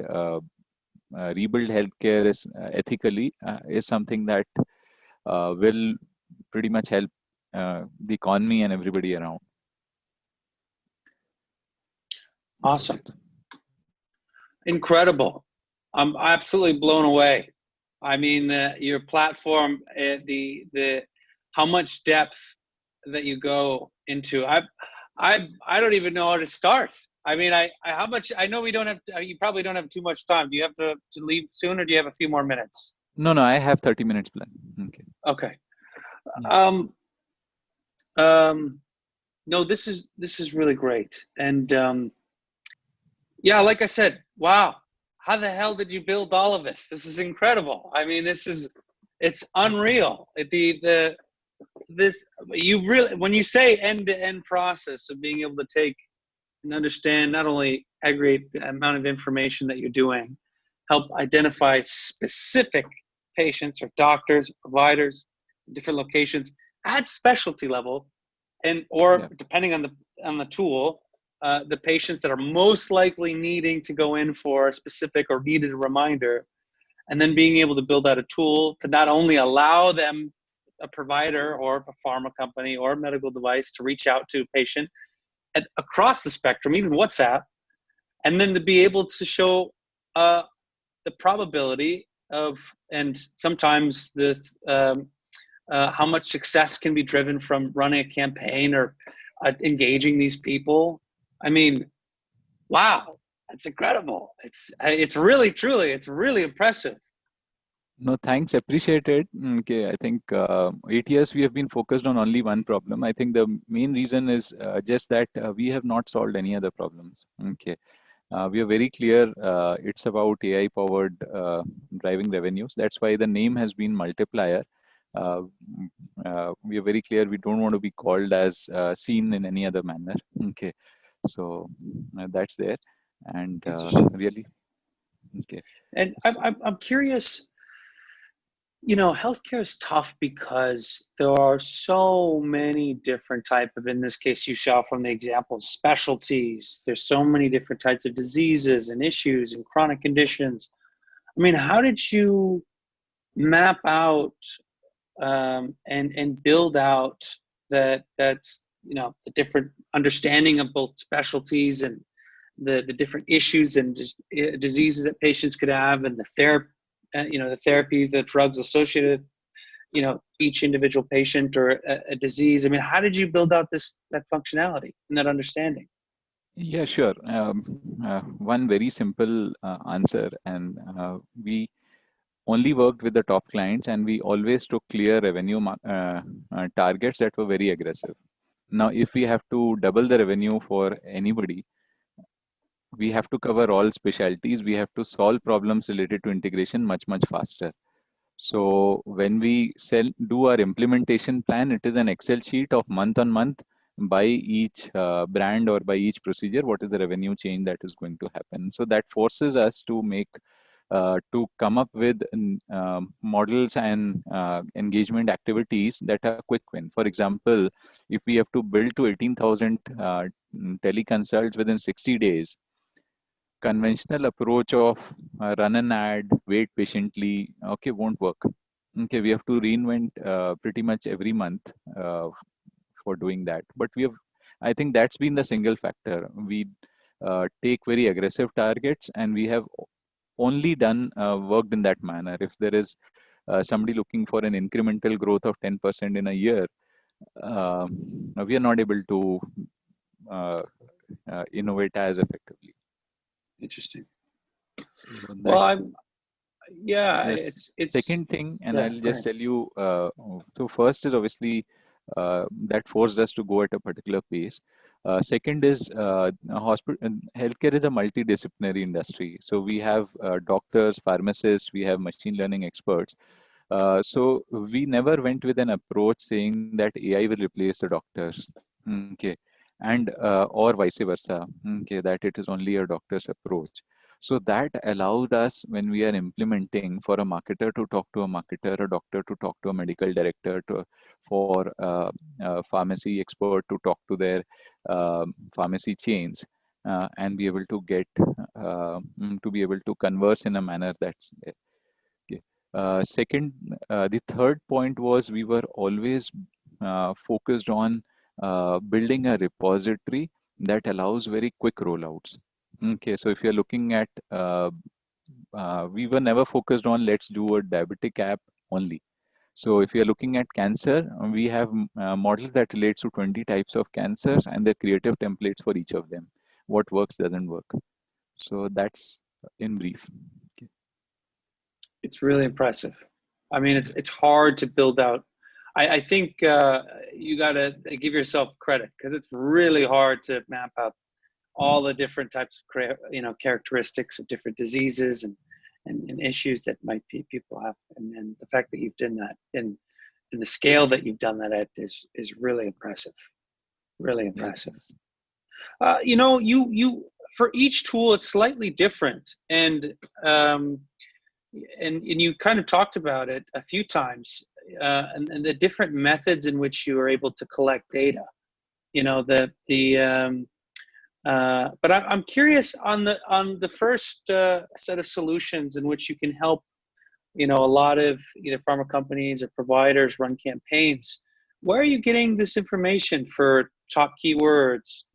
rebuild healthcare is ethically is something that will pretty much help the economy and everybody around. Awesome. Incredible. I'm absolutely blown away. I mean, your platform, the how much depth that you go into. I don't even know how to start. I mean, how much? I know we don't have. You probably don't have too much time. Do you have to leave soon, or do you have a few more minutes? No, I have 30 minutes plan. Okay. Okay. Yeah. No, this is really great, and yeah, like I said, wow, how the hell did you build all of this? This is incredible. I mean, it's unreal. This you really, when you say end-to-end process of being able to take and understand, not only aggregate the amount of information that you're doing, help identify specific patients or doctors, providers, different locations at specialty level, and or depending on the tool, the patients that are most likely needing to go in for a specific or needed a reminder, and then being able to build out a tool to not only allow them, a provider or a pharma company or a medical device, to reach out to a patient across the spectrum, even WhatsApp, and then to be able to show the probability of, and sometimes how much success can be driven from running a campaign or engaging these people. I mean, wow, that's incredible. It's really, truly, it's really impressive. No, thanks. Appreciate it. Okay, I think 8 years we have been focused on only one problem. I think the main reason is just that we have not solved any other problems. Okay, we are very clear. It's about AI-powered driving revenues. That's why the name has been Multiplier. We are very clear. We don't want to be called as seen in any other manner. Okay, so that's there, and really, okay. And I'm curious. You know, healthcare is tough because there are so many different type of, in this case, you saw from the example, specialties. There's so many different types of diseases and issues and chronic conditions. I mean, how did you map out and build out that's the different understanding of both specialties and the different issues and diseases that patients could have, and the therapies, the drugs associated, each individual patient or a disease. I mean, how did you build out that functionality and that understanding? Yeah, sure. One very simple answer, and we only worked with the top clients, and we always took clear revenue targets that were very aggressive. Now, if we have to double the revenue for anybody, we have to cover all specialties. We have to solve problems related to integration much faster. So when we do our implementation plan, it is an Excel sheet of month on month by each brand or by each procedure, what is the revenue change that is going to happen. So that forces us to come up with models and engagement activities that are quick win. For example, if we have to build to 18,000 teleconsults within 60 days, conventional approach of run an ad, wait patiently, okay, won't work. Okay, we have to reinvent pretty much every month for doing that. But I think that's been the single factor. We take very aggressive targets, and we have only worked in that manner. If there is somebody looking for an incremental growth of 10% in a year, we are not able to innovate as effectively. Interesting. So well, yes. it's second thing, and I'll just tell you. So first is obviously that forced us to go at a particular pace. Second is healthcare is a multidisciplinary industry. So we have doctors, pharmacists, we have machine learning experts. So we never went with an approach saying that AI will replace the doctors. Okay. And or vice versa. Okay, that it is only a doctor's approach. So that allowed us, when we are implementing, for a marketer to talk to a marketer, a doctor to talk to a medical director, for a pharmacy expert to talk to their pharmacy chains. and be able to get to be able to converse in a manner that's there. Okay. Second, the third point was we were always focused on building a repository that allows very quick rollouts. Okay, so if you're looking at, we were never focused on let's do a diabetic app only. So if you're looking at cancer, we have models that relates to 20 types of cancers and the creative templates for each of them. What works doesn't work. So that's in brief. Okay. It's really impressive. I mean, it's hard to build out. I think you got to give yourself credit because it's really hard to map out all the different types of characteristics of different diseases and issues that might be people have, and the fact that you've done that and the scale that you've done that at is really impressive, really impressive. You for each tool it's slightly different, and you kind of talked about it a few times, and the different methods in which you are able to collect data. But I'm curious on the first set of solutions in which you can help, a lot of pharma companies or providers run campaigns. Where are you getting this information for top keywords?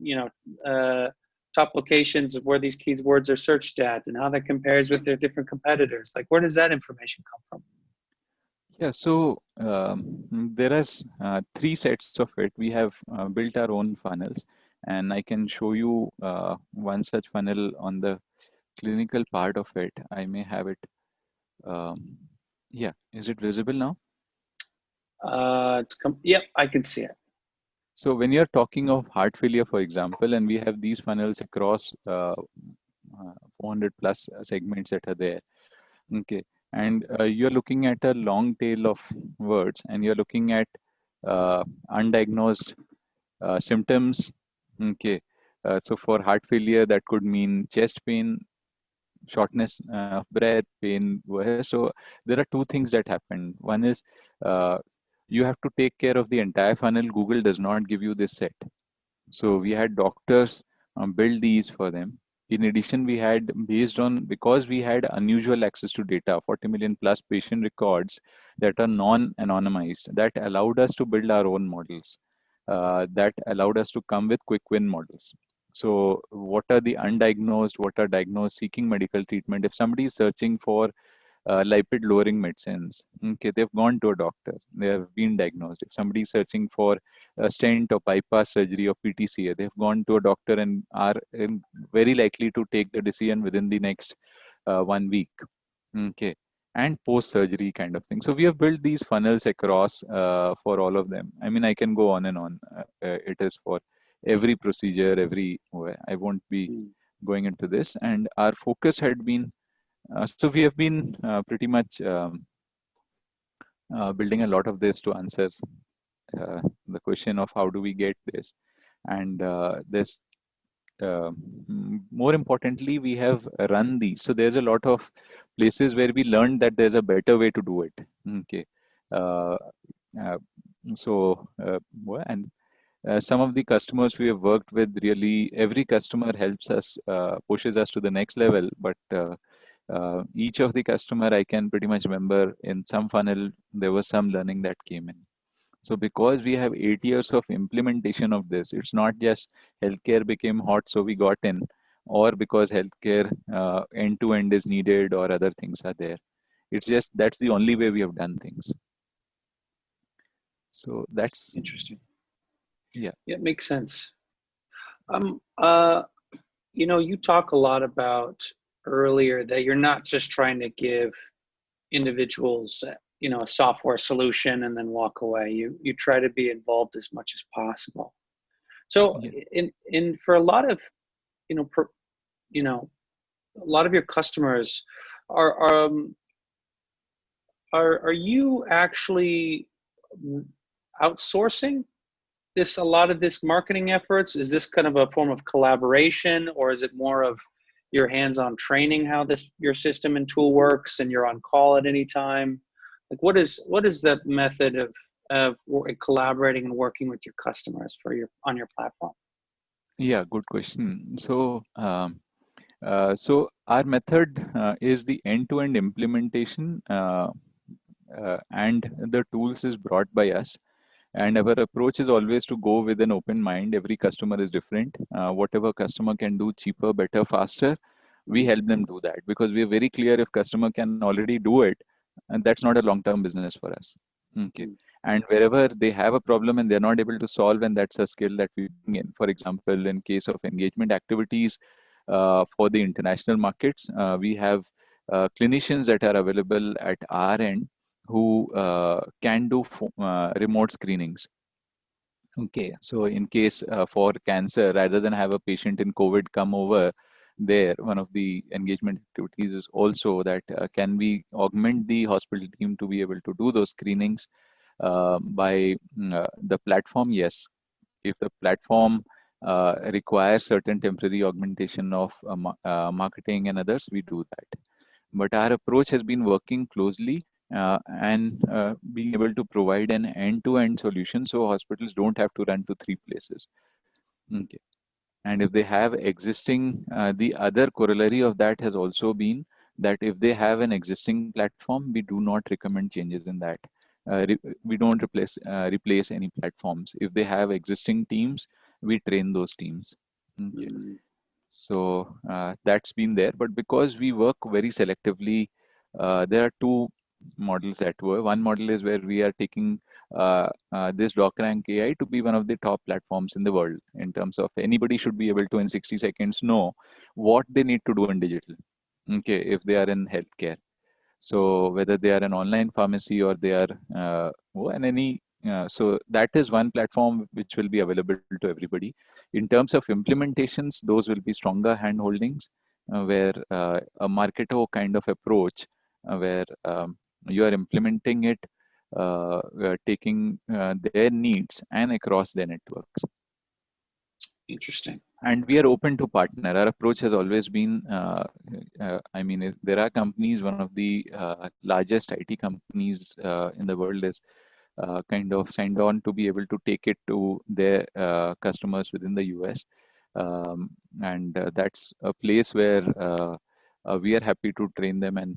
Top locations of where these keywords are searched at, and how that compares with their different competitors. Like, where does that information come from? Yeah, so there are 3 sets of it. We have built our own funnels, and I can show you one such funnel on the clinical part of it. I may have it. Yeah, is it visible now? Yep, I can see it. So when you're talking of heart failure, for example, and we have these funnels across 400 plus segments that are there. Okay, and you're looking at a long tail of words, and you're looking at undiagnosed symptoms. Okay, so for heart failure, that could mean chest pain, shortness of breath, pain. So there are 2 things that happen. One is you have to take care of the entire funnel. Google does not give you this set. So we had doctors build these for them. In addition, we had, because we had unusual access to data, 40 million plus patient records that are non-anonymized, that allowed us to build our own models, that allowed us to come with quick win models. So what are the undiagnosed, what are diagnosed, seeking medical treatment? If somebody is searching for lipid lowering medicines, okay, they've gone to a doctor, they have been diagnosed. If somebody is searching for a stent or bypass surgery or PTCA, they've gone to a doctor and are very likely to take the decision within the next 1 week. Okay, and post surgery kind of thing. So we have built these funnels across for all of them. I mean, I can go on and on. It is for every procedure, I won't be going into this. And our focus had been, so we have been pretty much building a lot of this to answer the question of how do we get this. And there's more importantly, we have run these. So there's a lot of places where we learned that there's a better way to do it. Okay. Some of the customers we have worked with, really every customer helps us, pushes us to the next level. But each of the customer, I can pretty much remember in some funnel, there was some learning that came in. So because we have 8 years of implementation of this, it's not just healthcare became hot, so we got in, or because healthcare end to end is needed or other things are there. It's just that's the only way we have done things. So that's interesting. Yeah, it makes sense. You talk a lot about earlier that you're not just trying to give individuals a software solution and then walk away. You try to be involved as much as possible. So in for a lot of a lot of your customers are you actually outsourcing a lot of this marketing efforts? Is this kind of a form of collaboration, or is it more of your hands-on training how your system and tool works, and you're on call at any time? Like, what is that method of collaborating and working with your customers on your platform? Yeah, good question. So our method is the end-to-end implementation, and the tools is brought by us. And our approach is always to go with an open mind. Every customer is different. Whatever customer can do cheaper, better, faster, we help them do that because we are very clear if customer can already do it, and that's not a long-term business for us. Okay. And wherever they have a problem and they're not able to solve, and that's a skill that we bring in. For example, in case of engagement activities for the international markets, we have clinicians that are available at our end who can do remote screenings. Okay, so in case for cancer, rather than have a patient in COVID come over there, one of the engagement activities is also that can we augment the hospital team to be able to do those screenings by the platform? Yes, if the platform requires certain temporary augmentation of marketing and others, we do that. But our approach has been working closely and being able to provide an end-to-end solution so hospitals don't have to run to three places. Okay. And if they have existing, the other corollary of that has also been that if they have an existing platform, we do not recommend changes in that. We don't replace any platforms. If they have existing teams, we train those teams. Okay. So that's been there. But because we work very selectively, there are two models at work. One model is where we are taking this DocRank AI to be one of the top platforms in the world in terms of anybody should be able to in 60 seconds know what they need to do in digital. Okay, if they are in healthcare. So whether they are an online pharmacy or they are and any so that is one platform which will be available to everybody. In terms of implementations, those will be stronger hand holdings where a Marketo kind of approach where you are implementing it, taking their needs and across their networks. Interesting. And we are open to partner. Our approach has always been, I mean, if there are companies, one of the largest IT companies in the world is kind of signed on to be able to take it to their customers within the US. And that's a place where we are happy to train them and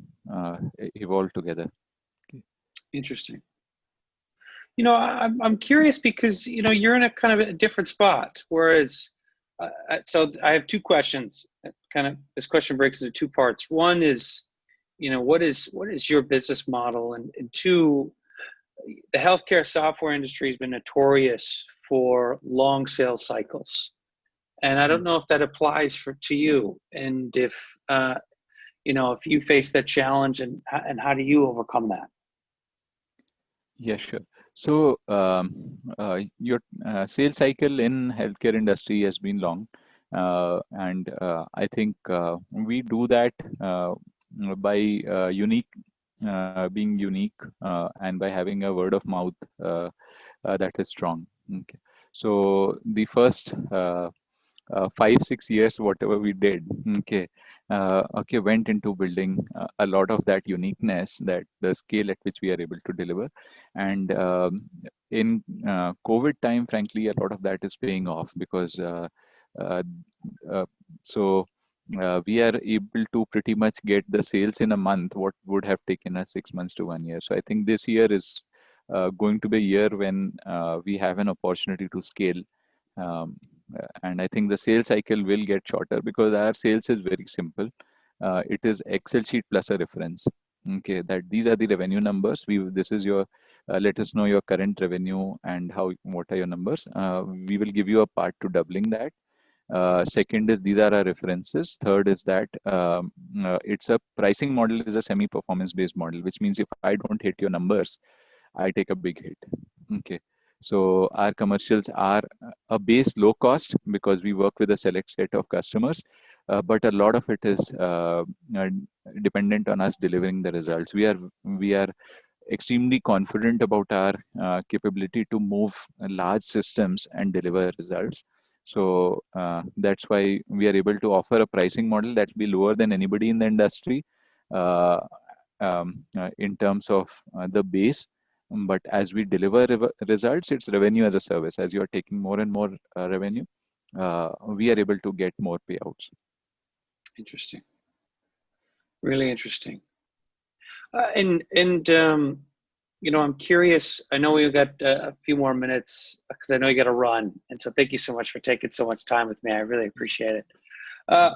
evolve together. Okay. Interesting. You know, I'm curious because, you know, you're in a kind of a different spot. Whereas, so I have two questions. Kind of this question breaks into two parts. One is, you know, what is your business model? And two, the healthcare software industry has been notorious for long sales cycles. And I don't know if that applies to you. And if, you know, if you face that challenge and how do you overcome that? Yeah, sure. So your sales cycle in healthcare industry has been long, and I think we do that by being unique, and by having a word of mouth that is strong. Okay. So the first 5-6 years, whatever we did, okay, went into building a lot of that uniqueness, that the scale at which we are able to deliver. And in COVID time, frankly, a lot of that is paying off because uh, uh, so we are able to pretty much get the sales in a month, what would have taken us 6 months to 1 year. So I think this year is going to be a year when we have an opportunity to scale. Um, and I think the sales cycle will get shorter because our sales is very simple. It is Excel sheet plus a reference. Okay, that these are the revenue numbers. This is your let us know your current revenue and what are your numbers. We will give you a part to doubling that. Second is these are our references. Third is that it's a pricing model is a semi-performance based model, which means if I don't hit your numbers, I take a big hit. Okay. So our commercials are a base low cost because we work with a select set of customers, but a lot of it is dependent on us delivering the results. We are extremely confident about our capability to move large systems and deliver results. So that's why we are able to offer a pricing model that will be lower than anybody in the industry uh, in terms of the base. But as we deliver results, it's revenue as a service. As you are taking more and more revenue, we are able to get more payouts. Interesting. Really interesting. And I'm curious. I know we've got a few more minutes because I know you got to run, and so thank you so much for taking so much time with me. I really appreciate it. Uh,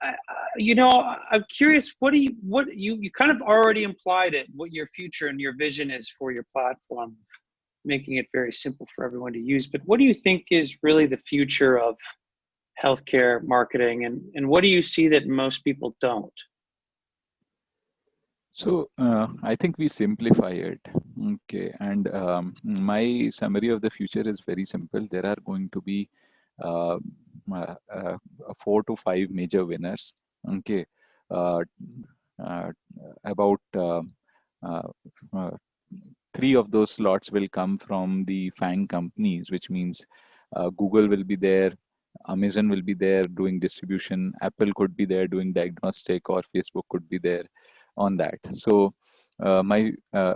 I'm curious. What you kind of already implied it. What your future and your vision is for your platform, making it very simple for everyone to use. But what do you think is really the future of healthcare marketing, and what do you see that most people don't? So I think we simplify it. Okay, and my summary of the future is very simple. There are going to be uh, 4 to 5 major winners. Okay, uh, uh, about uh, uh, 3 of those slots will come from the FANG companies, which means Google will be there, Amazon will be there doing distribution, Apple could be there doing diagnostic, or Facebook could be there on that. So my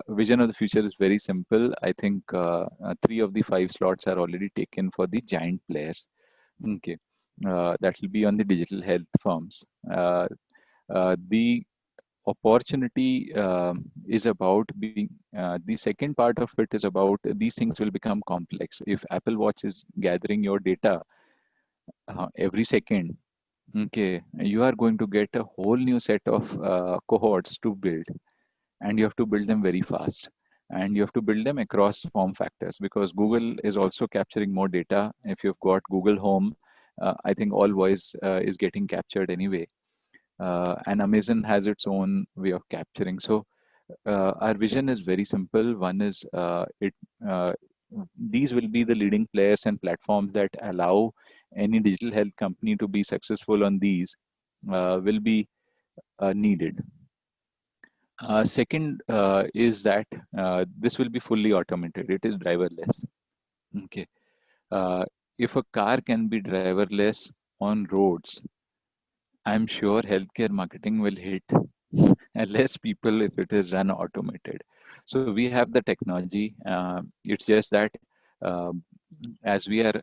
vision of the future is very simple. I think 3 of the 5 slots are already taken for the giant players. Okay, that will be on the digital health firms. The opportunity is about being the second part of it is about these things will become complex. If Apple Watch is gathering your data every second, okay, you are going to get a whole new set of cohorts to build, and you have to build them very fast, and you have to build them across form factors, because Google is also capturing more data. If you've got Google Home, I think all voice is getting captured anyway, and Amazon has its own way of capturing. So our vision is very simple. One is uh, these will be the leading players and platforms that allow any digital health company to be successful on these will be needed. Second is that this will be fully automated. It is driverless. Okay. Uh, if a car can be driverless on roads, I'm sure healthcare marketing will hit less people if it is run automated. So we have the technology. It's just that uh, as we are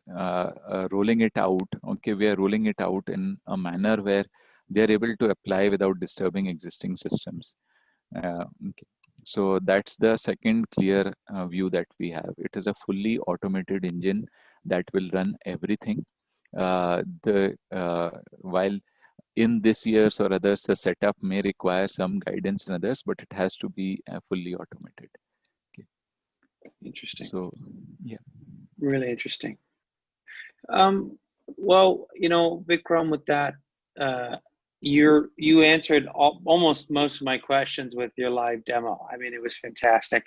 rolling it out, okay, we are rolling it out in a manner where they are able to apply without disturbing existing systems. Okay. So that's the second clear view that we have. It is a fully automated engine that will run everything. While in this year's or others, the setup may require some guidance in others, but it has to be fully automated. Okay. Interesting. So, yeah. Really interesting. Well, Vikram, with that, you answered almost most of my questions with your live demo. I mean, it was fantastic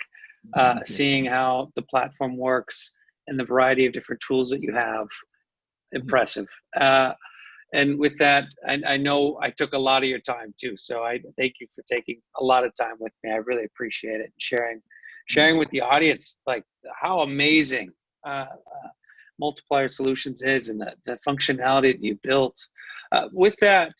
seeing how the platform works and the variety of different tools that you have. Impressive. And with that, I know I took a lot of your time too, so I thank you for taking a lot of time with me. I really appreciate it, and sharing with the audience like how amazing Multiplier Solutions is, and the functionality that you built. With that,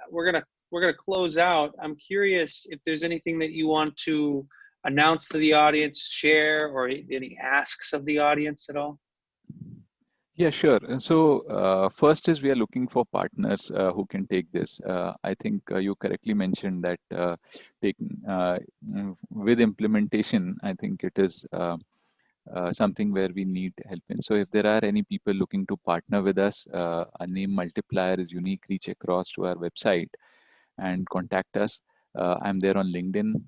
we're gonna close out. I'm curious if there's anything that you want to announce to the audience, share, or any asks of the audience at all. Yeah, sure. So first is we are looking for partners who can take this. I think you correctly mentioned that with implementation, I think it is something where we need help in. So if there are any people looking to partner with us, our name Multiplier is unique. Reach across to our website and contact us. I'm there on LinkedIn.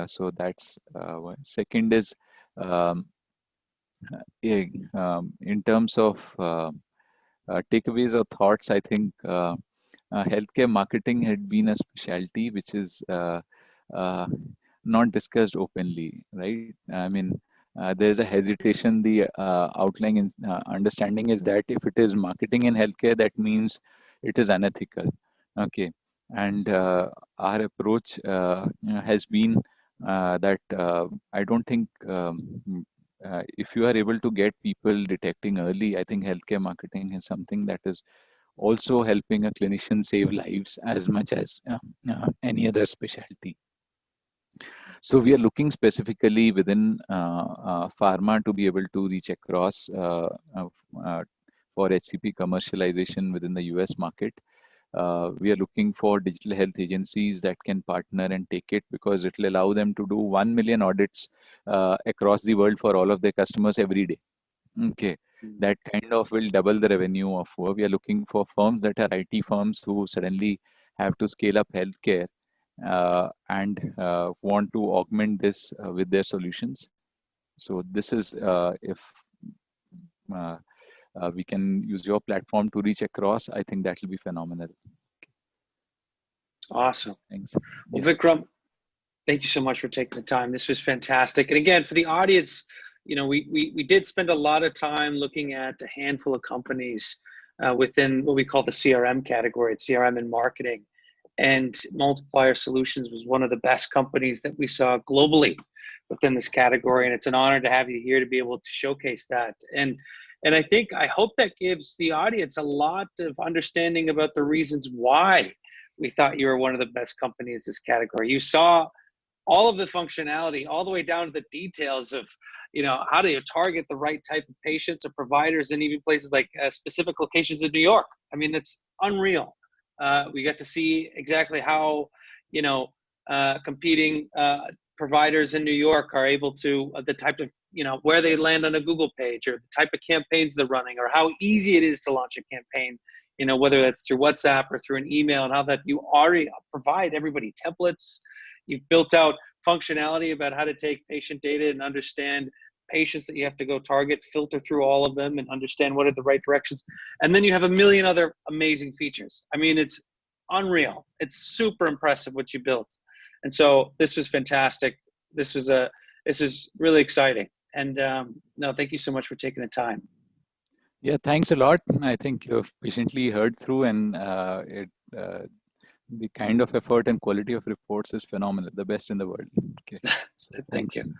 So that's one. Second is um, yeah, in terms of takeaways or thoughts, I think healthcare marketing had been a specialty which is uh, not discussed openly, right? I mean, there's a hesitation. The outlying understanding is that if it is marketing in healthcare, that means it is unethical. Okay, and our approach has been that I don't think. If you are able to get people detecting early, I think healthcare marketing is something that is also helping a clinician save lives as much as any other specialty. So we are looking specifically within pharma to be able to reach across for HCP commercialization within the US market. We are looking for digital health agencies that can partner and take it, because it will allow them to do 1 million audits across the world for all of their customers every day. Okay, that kind of will double the revenue of work. We are looking for firms that are IT firms who suddenly have to scale up healthcare and want to augment this with their solutions. So this is if uh, we can use your platform to reach across, I think that will be phenomenal. Awesome. Thanks. Well, Yeah. Vikram, thank you so much for taking the time. This was fantastic. And again, for the audience, you know, we did spend a lot of time looking at a handful of companies within what we call the CRM category. It's CRM and marketing. And Multiplier Solutions was one of the best companies that we saw globally within this category. And it's an honor to have you here to be able to showcase that. And I hope that gives the audience a lot of understanding about the reasons why we thought you were one of the best companies in this category. You saw all of the functionality, all the way down to the details of, you know, how do you target the right type of patients or providers, and even places like specific locations in New York. I mean, that's unreal. We got to see exactly how, you know, competing providers in New York are able to, the type of, you know, where they land on a Google page, or the type of campaigns they're running, or how easy it is to launch a campaign, you know, whether that's through WhatsApp or through an email, and how that you already provide everybody templates. You've built out functionality about how to take patient data and understand patients that you have to go target, filter through all of them, and understand what are the right directions. And then you have a million other amazing features. I mean, it's unreal. It's super impressive what you built. And so this was fantastic. This is really exciting. And no, thank you so much for taking the time. Yeah, thanks a lot. I think you've patiently heard through, and the kind of effort and quality of reports is phenomenal, the best in the world. Okay, so Thank thanks. you.